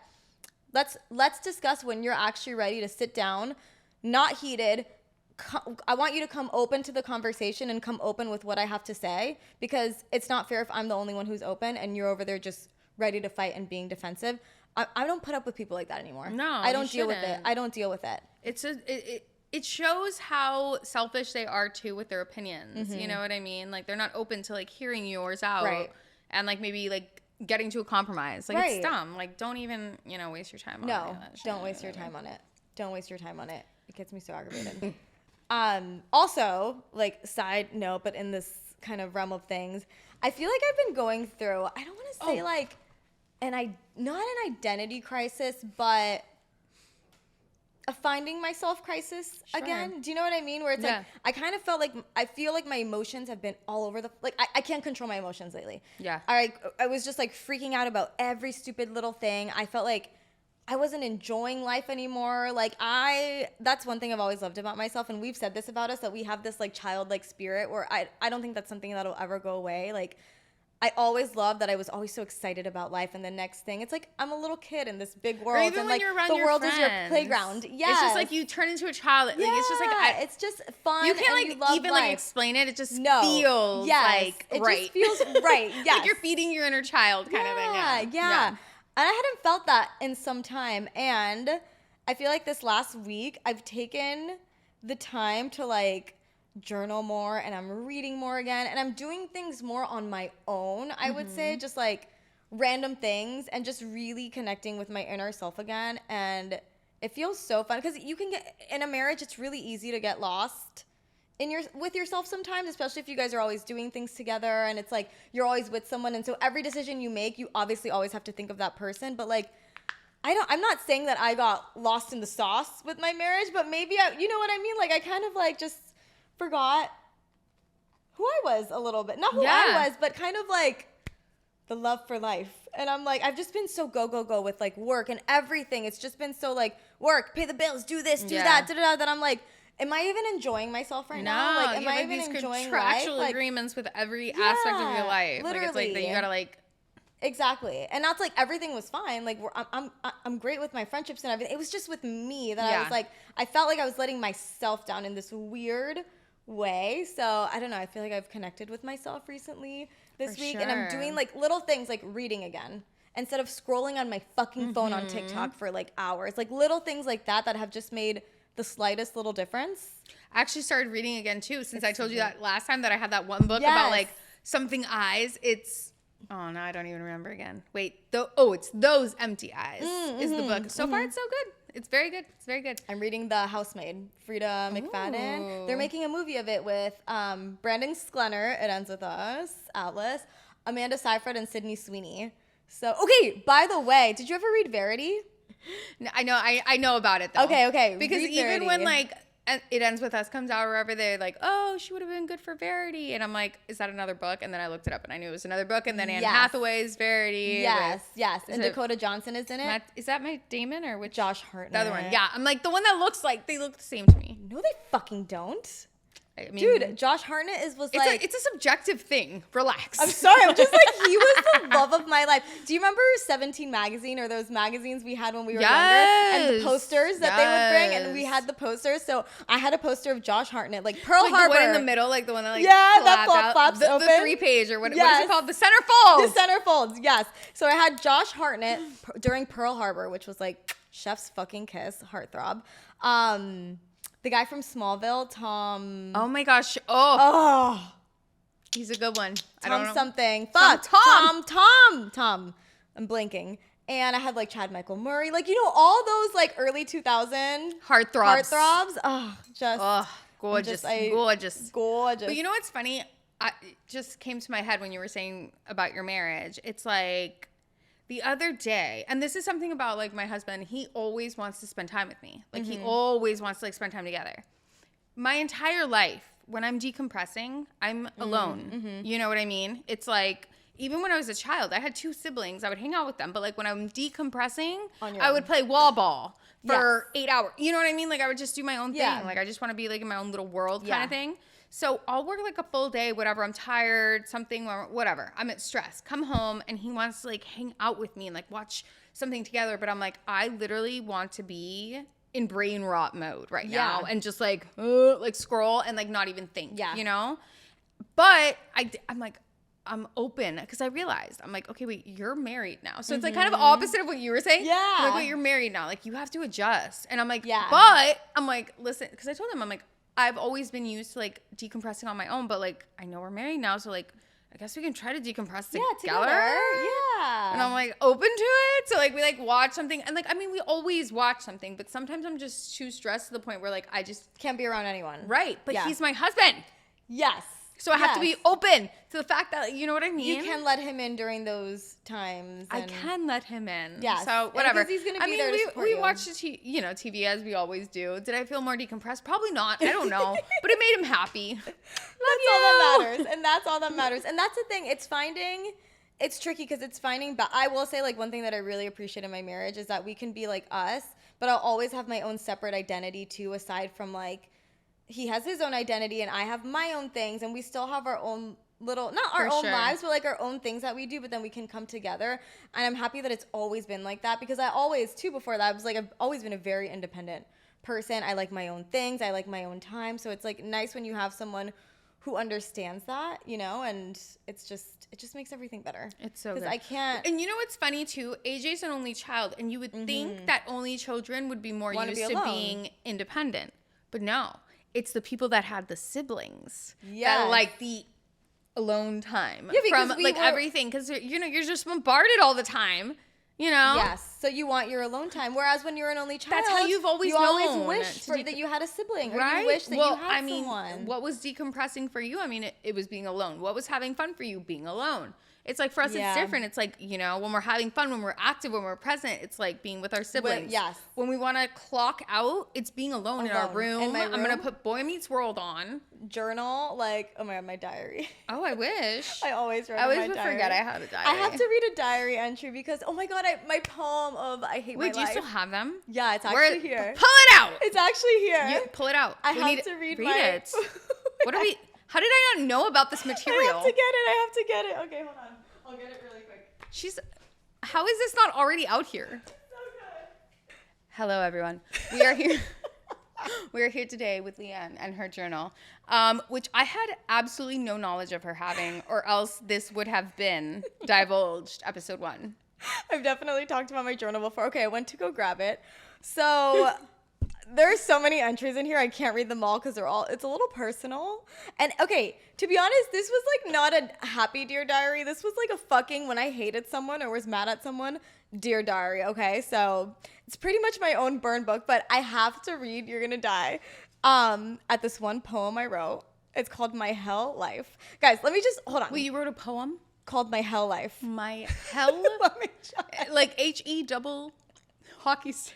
Let's discuss when you're actually ready to sit down, not heated. I want you to come open to the conversation and come open with what I have to say, because it's not fair if I'm the only one who's open and you're over there just ready to fight and being defensive. I don't put up with people like that anymore. No, I don't deal with it. I don't deal with it. It shows how selfish they are too with their opinions. Mm-hmm. You know what I mean? Like they're not open to like hearing yours out, right? And like maybe like getting to a compromise. Like it's dumb. Like don't even, waste your time on it. No, don't waste your time on it. Don't waste your time on it. It gets me so aggravated. Also, like side note, but in this kind of realm of things, I feel like I've been going through, I don't want to say like not an identity crisis, but a finding myself crisis again. Do you know what I mean? Where it's like, I kind of felt like, I feel like my emotions have been all over I can't control my emotions lately. Yeah. I was just like freaking out about every stupid little thing. I felt like I wasn't enjoying life anymore. Like that's one thing I've always loved about myself. And we've said this about us, that we have this like childlike spirit where I don't think that's something that'll ever go away. Like I always loved that I was always so excited about life. And the next thing, it's like I'm a little kid in this big world. Or even and when like you're around the your world friends. Is your playground. Yeah. It's just like you turn into a child. Like, it's just like it's just fun. You can't and like even life. like explain it. It just feels like it right. Just feels right. Yeah. Like you're feeding your inner child kind of thing. Yeah. And I hadn't felt that in some time. And I feel like this last week I've taken the time to like journal more, and I'm reading more again, and I'm doing things more on my own, I would say, just like random things, and just really connecting with my inner self again. And it feels so fun, because you can get in a marriage, it's really easy to get lost with yourself sometimes, especially if you guys are always doing things together, and it's like you're always with someone, and so every decision you make, you obviously always have to think of that person. But like I'm not saying that I got lost in the sauce with my marriage, but maybe you know what I mean? Like I kind of like just forgot who I was a little bit. Not who I was, but kind of like the love for life. And I'm like, I've just been so go with like work and everything. It's just been so like work, pay the bills, do this, do that, that I'm like, am I even enjoying myself right now? Like, am I even enjoying contractual life? agreements with every aspect of your life. Literally. Like it's like that you gotta like. Exactly. And that's like everything was fine. Like I'm great with my friendships and everything. It was just with me that I was like, I felt like I was letting myself down in this weird way. So I don't know. I feel like I've connected with myself recently this week, and I'm doing like little things like reading again instead of scrolling on my fucking phone on TikTok for like hours. Like little things like that have just made the slightest little difference. I actually started reading again too, since I told you that last time that I had that one book about like something eyes. Oh, no, I don't even remember again. Wait, it's Those Empty Eyes is the book. So far, it's so good. It's very good. It's very good. I'm reading The Housemaid, Frida McFadden. They're making a movie of it with Brandon Sklenar, It Ends With Us, Atlas, Amanda Seyfried, and Sydney Sweeney. So, okay, by the way, did you ever read Verity? No, I know about it, though. Okay. Because read even Verity. when, like, and it ends with us comes out wherever they're like, oh, she would have been good for Verity. And I'm like, is that another book? And then I looked it up and I knew it was another book. And then Anne Hathaway's Verity. Yes. And Dakota Johnson is in it. Is that Matt Damon or which? Josh Hartnett. The other one. Yeah. I'm like, the one that looks like they look the same to me. No, they fucking don't. I mean, dude, Josh Hartnett it's a subjective thing. Relax. I'm sorry. I'm just like, he was the love of my life. Do you remember 17 magazine or those magazines we had when we were younger? And the posters that they would bring, and we had the posters. So I had a poster of Josh Hartnett, like Pearl Harbor. The one in the middle, like the one that that flaps open. The 3-page or what is it called? The centerfolds. The centerfolds, yes. So I had Josh Hartnett during Pearl Harbor, which was like chef's fucking kiss, heartthrob. The guy from Smallville, Tom. Oh my gosh. He's a good one. I don't know. Something. Fuck. Tom. I'm blanking. And I had like Chad Michael Murray. Like, you know, all those like early 2000 heartthrobs. Oh, just. Gorgeous. Gorgeous. But you know what's funny? It just came to my head when you were saying about your marriage. It's like the other day, and this is something about like my husband, he always wants to spend time with me. Like he always wants to like spend time together. My entire life, when I'm decompressing, I'm alone. You know what I mean? It's like, even when I was a child, I had 2 siblings. I would hang out with them. But like when I'm decompressing, I would play wall ball for 8 hours. You know what I mean? Like I would just do my own thing. Like I just want to be like in my own little world kind of thing. So I'll work like a full day, whatever. I'm tired, something, whatever. I'm at stress. Come home and he wants to like hang out with me and like watch something together. But I'm like, I literally want to be in brain rot mode right now and just like scroll and like not even think, you know? But I'm like, I'm open because I realized I'm like, okay, wait, you're married now. So it's like kind of opposite of what you were saying. Yeah. I'm like, wait, you're married now. Like you have to adjust. And I'm like, but I'm like, listen, because I told him, I'm like, I've always been used to like decompressing on my own, but like I know we're married now, so like I guess we can try to decompress together. Yeah. And I'm like open to it. So like we like watch something, and like I mean we always watch something, but sometimes I'm just too stressed to the point where like I just can't be around anyone. Right. But he's my husband. Yes. So I have to be open to the fact that, you know what I mean? You can let him in during those times. I can let him in. Yeah. So whatever. He's going to be there to support we you. watched TV as we always do. Did I feel more decompressed? Probably not. I don't know. But it made him happy. That's all that matters. And that's all that matters. And that's the thing. It's tricky because it's finding, but I will say like one thing that I really appreciate in my marriage is that we can be like us, but I'll always have my own separate identity too, aside from like, he has his own identity and I have my own things, and we still have our own little, not our own lives, but like our own things that we do, but then we can come together. And I'm happy that it's always been like that, because I always too, before that, I was like, I've always been a very independent person. I like my own things. I like my own time. So it's like nice when you have someone who understands that, you know, and it just makes everything better. It's so good. I can't. And you know what's funny too? AJ's an only child, and you would think that only children would be more used to being independent, but no. It's the people that had the siblings that like the alone time from like everything, because you know you're just bombarded all the time, you know. Yes, so you want your alone time. Whereas when you're an only child, that's how you've always wished that you had a sibling, right? Or you wish that you had someone. What was decompressing for you? I mean, it was being alone. What was having fun for you? Being alone. It's like for us, it's different. It's like, you know, when we're having fun, when we're active, when we're present, it's like being with our siblings. When we want to clock out, it's being alone in our room. In my room. I'm going to put Boy Meets World on. Journal, like, oh my God, my diary. Oh, I wish. I always write I always my would diary. forget I had a diary. I have to read a diary entry because, oh my God, my poem of I hate my life. Wait, do you still have them? Yeah, it's actually here. Pull it out. It's actually here. Pull it out. I have to read it. What are we? How did I not know about this material? I have to get it. Okay, hold on. I'll get it really quick. How is this not already out here? So good. Hello, everyone. We are here. We are here today with Leiann and her journal, which I had absolutely no knowledge of her having, or else this would have been divulged episode 1. I've definitely talked about my journal before. Okay, I went to go grab it. So there's so many entries in here. I can't read them all because it's a little personal. And okay, to be honest, this was like not a happy Dear Diary. This was like a fucking when I hated someone or was mad at someone Dear Diary. Okay, so it's pretty much my own burn book, but I have to read You're Gonna Die at this one poem I wrote. It's called My Hell Life. Guys, let me just hold on. Wait, you wrote a poem? Called My Hell Life. My Hell? Like H-E double hockey stick.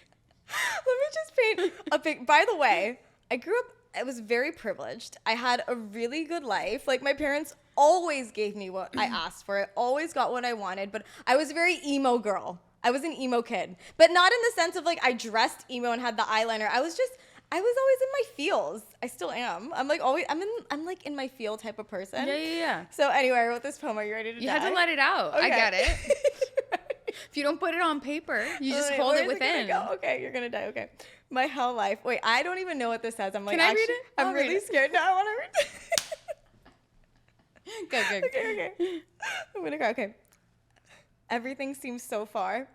Let me just paint a pic. By the way, I grew up, I was very privileged. I had a really good life. Like, my parents always gave me what I asked for. I always got what I wanted, but I was a very emo girl. I was an emo kid, but not in the sense of like I dressed emo and had the eyeliner. I was always in my feels. I still am. I'm like like in my feel type of person. Yeah. So anyway, I wrote this poem. Are you ready to You die? had to let it out. Okay. I get it. If you don't put it on paper, you just hold it within. Okay, you're gonna die. Okay. My hell life. Wait, I don't even know what this says. I'm like, Can I read it? I'm really scared. No, I want to read it. Good. Okay. I'm gonna go. Okay. Everything seems so far.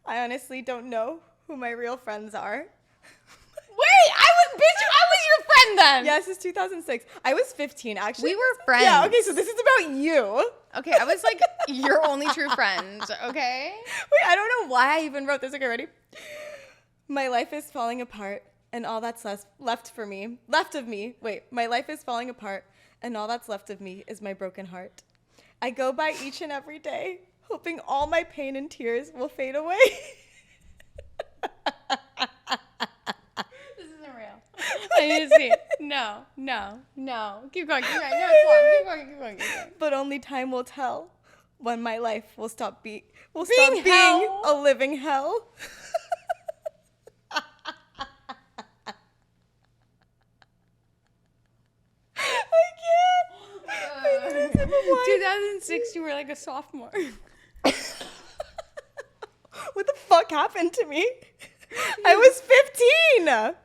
I honestly don't know who my real friends are. Wait, I was your friend then. Yes, it's 2006. I was 15, actually. We were friends. Yeah, okay, so this is about you. Okay, I was like your only true friend, okay? Wait, I don't know why I even wrote this. Okay, ready? My life is falling apart, and all that's left of me. Wait, my life is falling apart, and all that's left of me is my broken heart. I go by each and every day, hoping all my pain and tears will fade away. This isn't real. I need to see it. No. Keep going. No, it's long. Keep going. But only time will tell when my life will stop being hell. a living hell. I can't. 2006, you were like a sophomore. What the fuck happened to me? I was 15.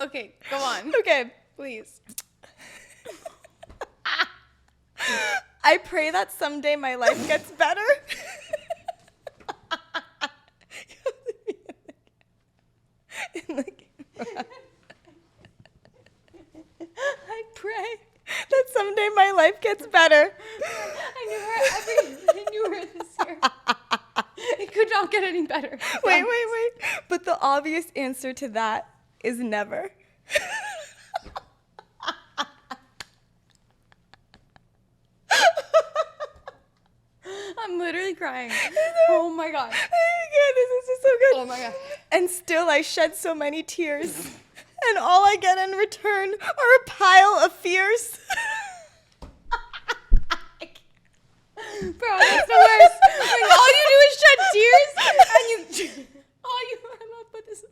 Okay, go on. Okay. Please. I pray that someday my life gets better. In the camera. I pray that someday my life gets better. I knew her this year. It could not get any better. Wait. But the obvious answer to that is never. I'm literally crying. Oh my god. Oh my god, this is just so good. Oh my god. And still I shed so many tears. And all I get in return are a pile of fears. Bro, that's the worst. Like, all you do is shed tears and you I love put this.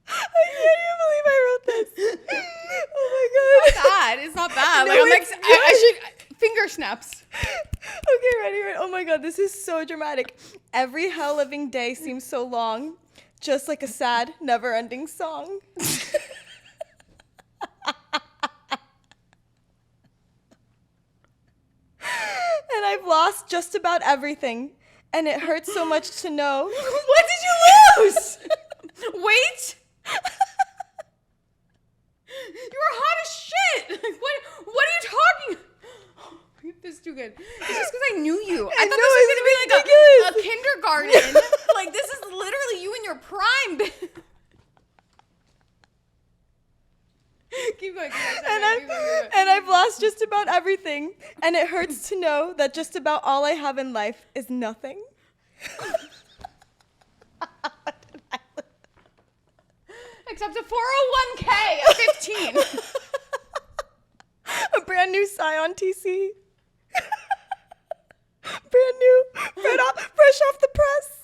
I can't even believe I wrote this. Oh my god. It's not bad. No, Like I'm like it's I should finger snaps. Okay, ready? Oh my god, this is so dramatic. Every hell living day seems so long, just like a sad, never-ending song. And I've lost just about everything, and it hurts so much to know. What did you lose? Wait. You were hot as shit. Like, what are you talking? This is too good. It's just because I knew you. I thought this was gonna be like a kindergarten. Like this is literally you in your prime. Keep going. And I've lost just about everything, and it hurts to know that just about all I have in life is nothing. Except a 401k at 15. A brand new Scion TC. Brand new, fresh off the press.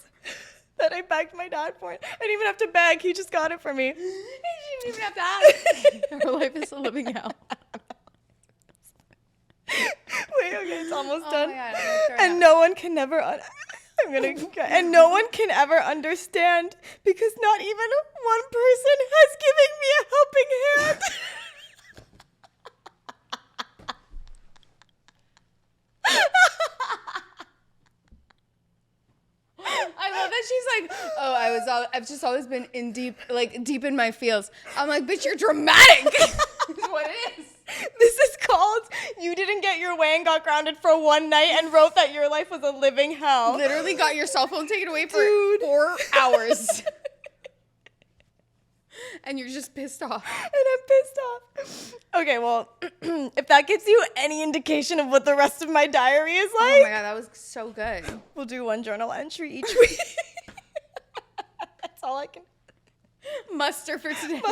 That I begged my dad for. I didn't even have to beg. He just got it for me. You didn't even have to ask. Her life is a living hell. Wait, okay, it's almost done. My God, And no one can ever. And no one can ever understand because not even one person has given me a helping hand. I love that she's like, I've just always been deep in my feels. I'm like, bitch, you're dramatic. What it is. This is called You Didn't Get Your Way and Got Grounded for One Night and wrote that your life was a living hell. Literally got your cell phone taken away for Dude. 4 hours. and you're just pissed off. And I'm pissed off. Okay, well, if that gives you any indication of what the rest of my diary is like. Oh my God, that was so good. We'll do one journal entry each week. That's all I can muster for today.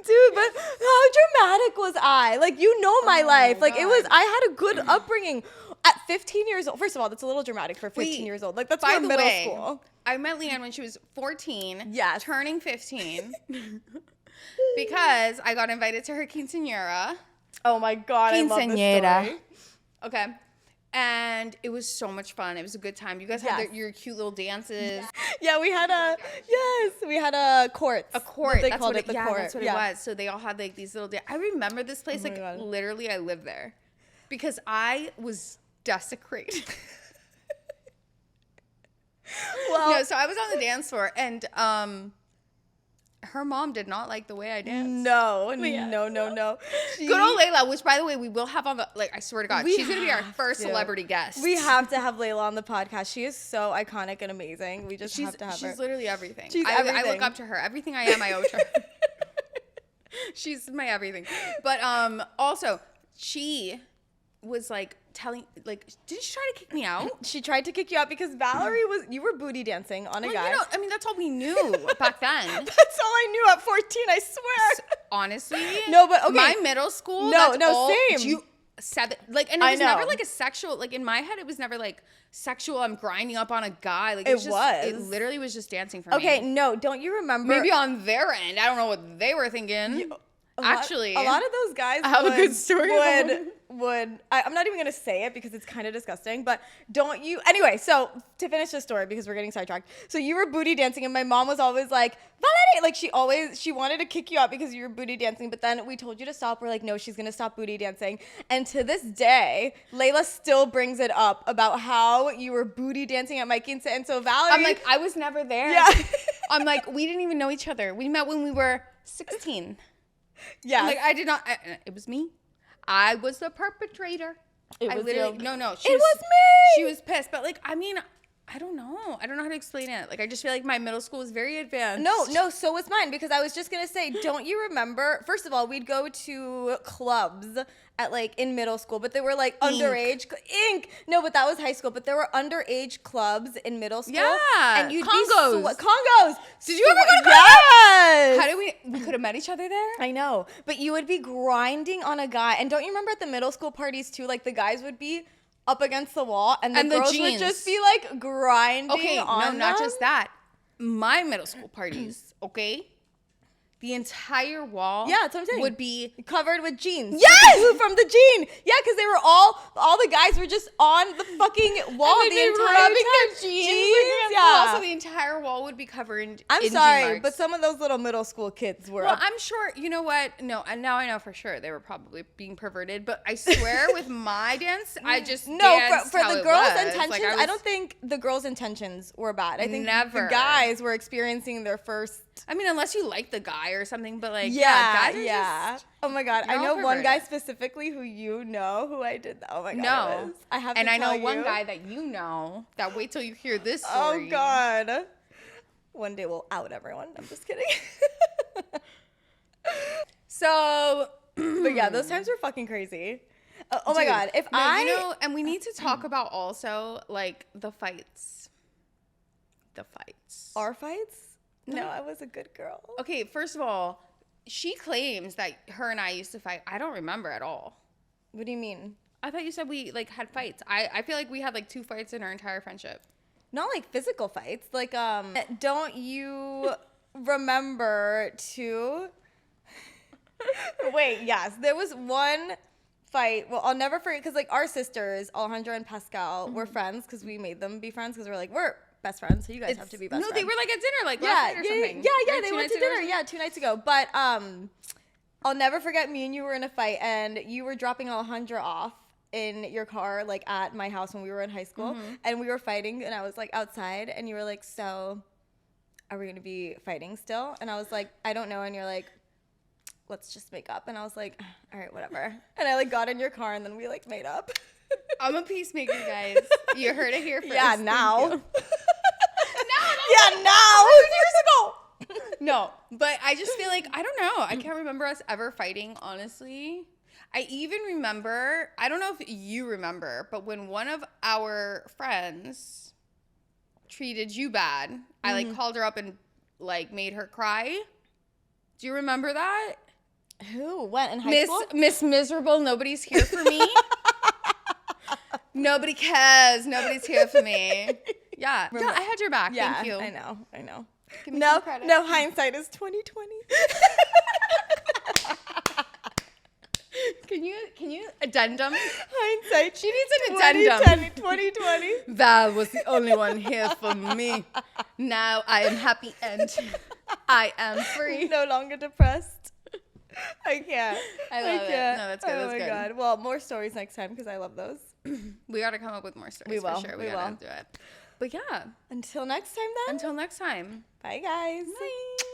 Dude, but how dramatic was I? Like, you know my life. Like, God. I had a good upbringing. At 15 years old, first of all, that's a little dramatic for 15 years old. Like, that's by for the middle way, school. I met Leiann when she was 14. Yes. Turning 15. Because I got invited to her quinceañera. Oh my God, I love this story. Okay. And it was so much fun. It was a good time. You guys had your cute little dances. Yeah, we had a court. A court. They that's called what it the yeah, court. that's what it was. So they all had like these little I remember this place my God. literally I lived there. Because I was desecrated. Well, no, so I was on the dance floor and her mom did not like the way I danced. no. Good old Layla, which by the way we will have on the I swear to God, she's gonna be our first celebrity guest. We have to have Layla on the podcast. She is so iconic and amazing. We just have to have her. She's literally everything. She's I everything. look up to her. Everything I am, I owe to her. She's my everything. But also she was like telling did she try to kick me out? She tried to kick you out because Valerie you were booty dancing on a guy. You know, I mean that's all we knew back then. That's all I knew at 14, I swear. Honestly. No, but okay. My middle school. Same. And it was never like a sexual, like in my head, it was never like sexual. I'm grinding up on a guy. Like it literally was just dancing for me. Okay, no, don't you remember? Maybe on their end, I don't know what they were thinking. Actually, a lot of those guys I have a good story. I'm not even gonna say it because it's kind of disgusting. But don't you? Anyway, so to finish the story because we're getting sidetracked. So you were booty dancing, and my mom was always like, Valerie, like she wanted to kick you out because you were booty dancing. But then we told you to stop. We're like, no, she's gonna stop booty dancing. And to this day, Layla still brings it up about how you were booty dancing at my quince. And so Valerie, I'm like, I was never there. Yeah. I'm like, we didn't even know each other. We met when we were 16. Yeah. Like I did not. It was me. I was the perpetrator. It was you. No. It was me. She was pissed, but like I mean, I don't know. I don't know how to explain it. Like I just feel like my middle school was very advanced. No. So was mine because I was just gonna say, don't you remember? First of all, we'd go to clubs at in middle school, but they were like underage. Ink. No, but that was high school. But there were underage clubs in middle school. Yeah. And you'd Congos. be Congos. Did you ever go to Congos? Yes. How did we could have met each other there? I know, but you would be grinding on a guy, and don't you remember at the middle school parties too? Like the guys would be up against the wall, and the girls would just be like grinding. Okay, on no, not them. just that. My middle school parties, okay. The entire wall that's what I'm saying. would be covered with jeans. Yes! Glue from the jean. Yeah, because they were all the guys were just on the fucking wall and the they'd be entire rubbing time. their jeans. Yeah. Also, the entire wall would be covered in I'm jean sorry, marks. but some of those little middle school kids were. Well, I'm sure, you know what? No, and now I know for sure they were probably being perverted, but I swear with my dance, I just danced for how the it girls' was. intentions, I don't think the girls' intentions were bad. I think Never. the guys were experiencing their first. I mean, unless you like the guy or something, but guys are just, oh my God, I you're know all one guy perverted. specifically who who I did that. Oh my God. No. I have to and I know tell one you. guy that you know that wait till you hear this Oh story. God. One day we'll out everyone. I'm just kidding. So, but yeah, those times were fucking crazy. Oh my God. And we need to talk about also the fights. The fights. Our fights? No, I was a good girl. Okay, first of all, she claims that her and I used to fight. I don't remember at all. What do you mean? I thought you said we had fights. I feel like we had 2 fights in our entire friendship. Not physical fights. Don't you remember to wait, yes. There was one fight. Well, I'll never forget because our sisters, Alejandra and Pascal, were friends because we made them be friends because we're best friends, so you guys have to be best friends. No, they were at dinner last night or something. Yeah, they went to dinner. 2 nights ago. But I'll never forget me and you were in a fight and you were dropping Alejandra off in your car at my house when we were in high school and we were fighting and I was outside and you were like, so are we gonna be fighting still? And I was like, I don't know. And you're like, let's just make up. And I was like, all right, whatever. And I got in your car and then we made up. I'm a peacemaker, guys. You heard it here first. Yeah, now. Now. Yeah, now. years ago. No, but I just feel like, I don't know. I can't remember us ever fighting, honestly. I even remember, I don't know if you remember, but when one of our friends treated you bad, I like called her up and like made her cry. Do you remember that? Who? When? In high school? Miss Miserable, nobody's here for me. Nobody cares. Nobody's here for me. Yeah. Yeah, I had your back. Yeah, Thank you. I know. Give me some credit. No, hindsight is 2020. Can you addendum? Hindsight. She needs an addendum. 2020. Val was the only one here for me. Now I am happy and I am free. No longer depressed. I can't. I love it. No, that's good. Oh That's my good. God. Well, more stories next time because I love those. We got to come up with more stories. We will. For sure. We We got will. to do it. But yeah. Until next time then. Until next time. Bye guys. Bye.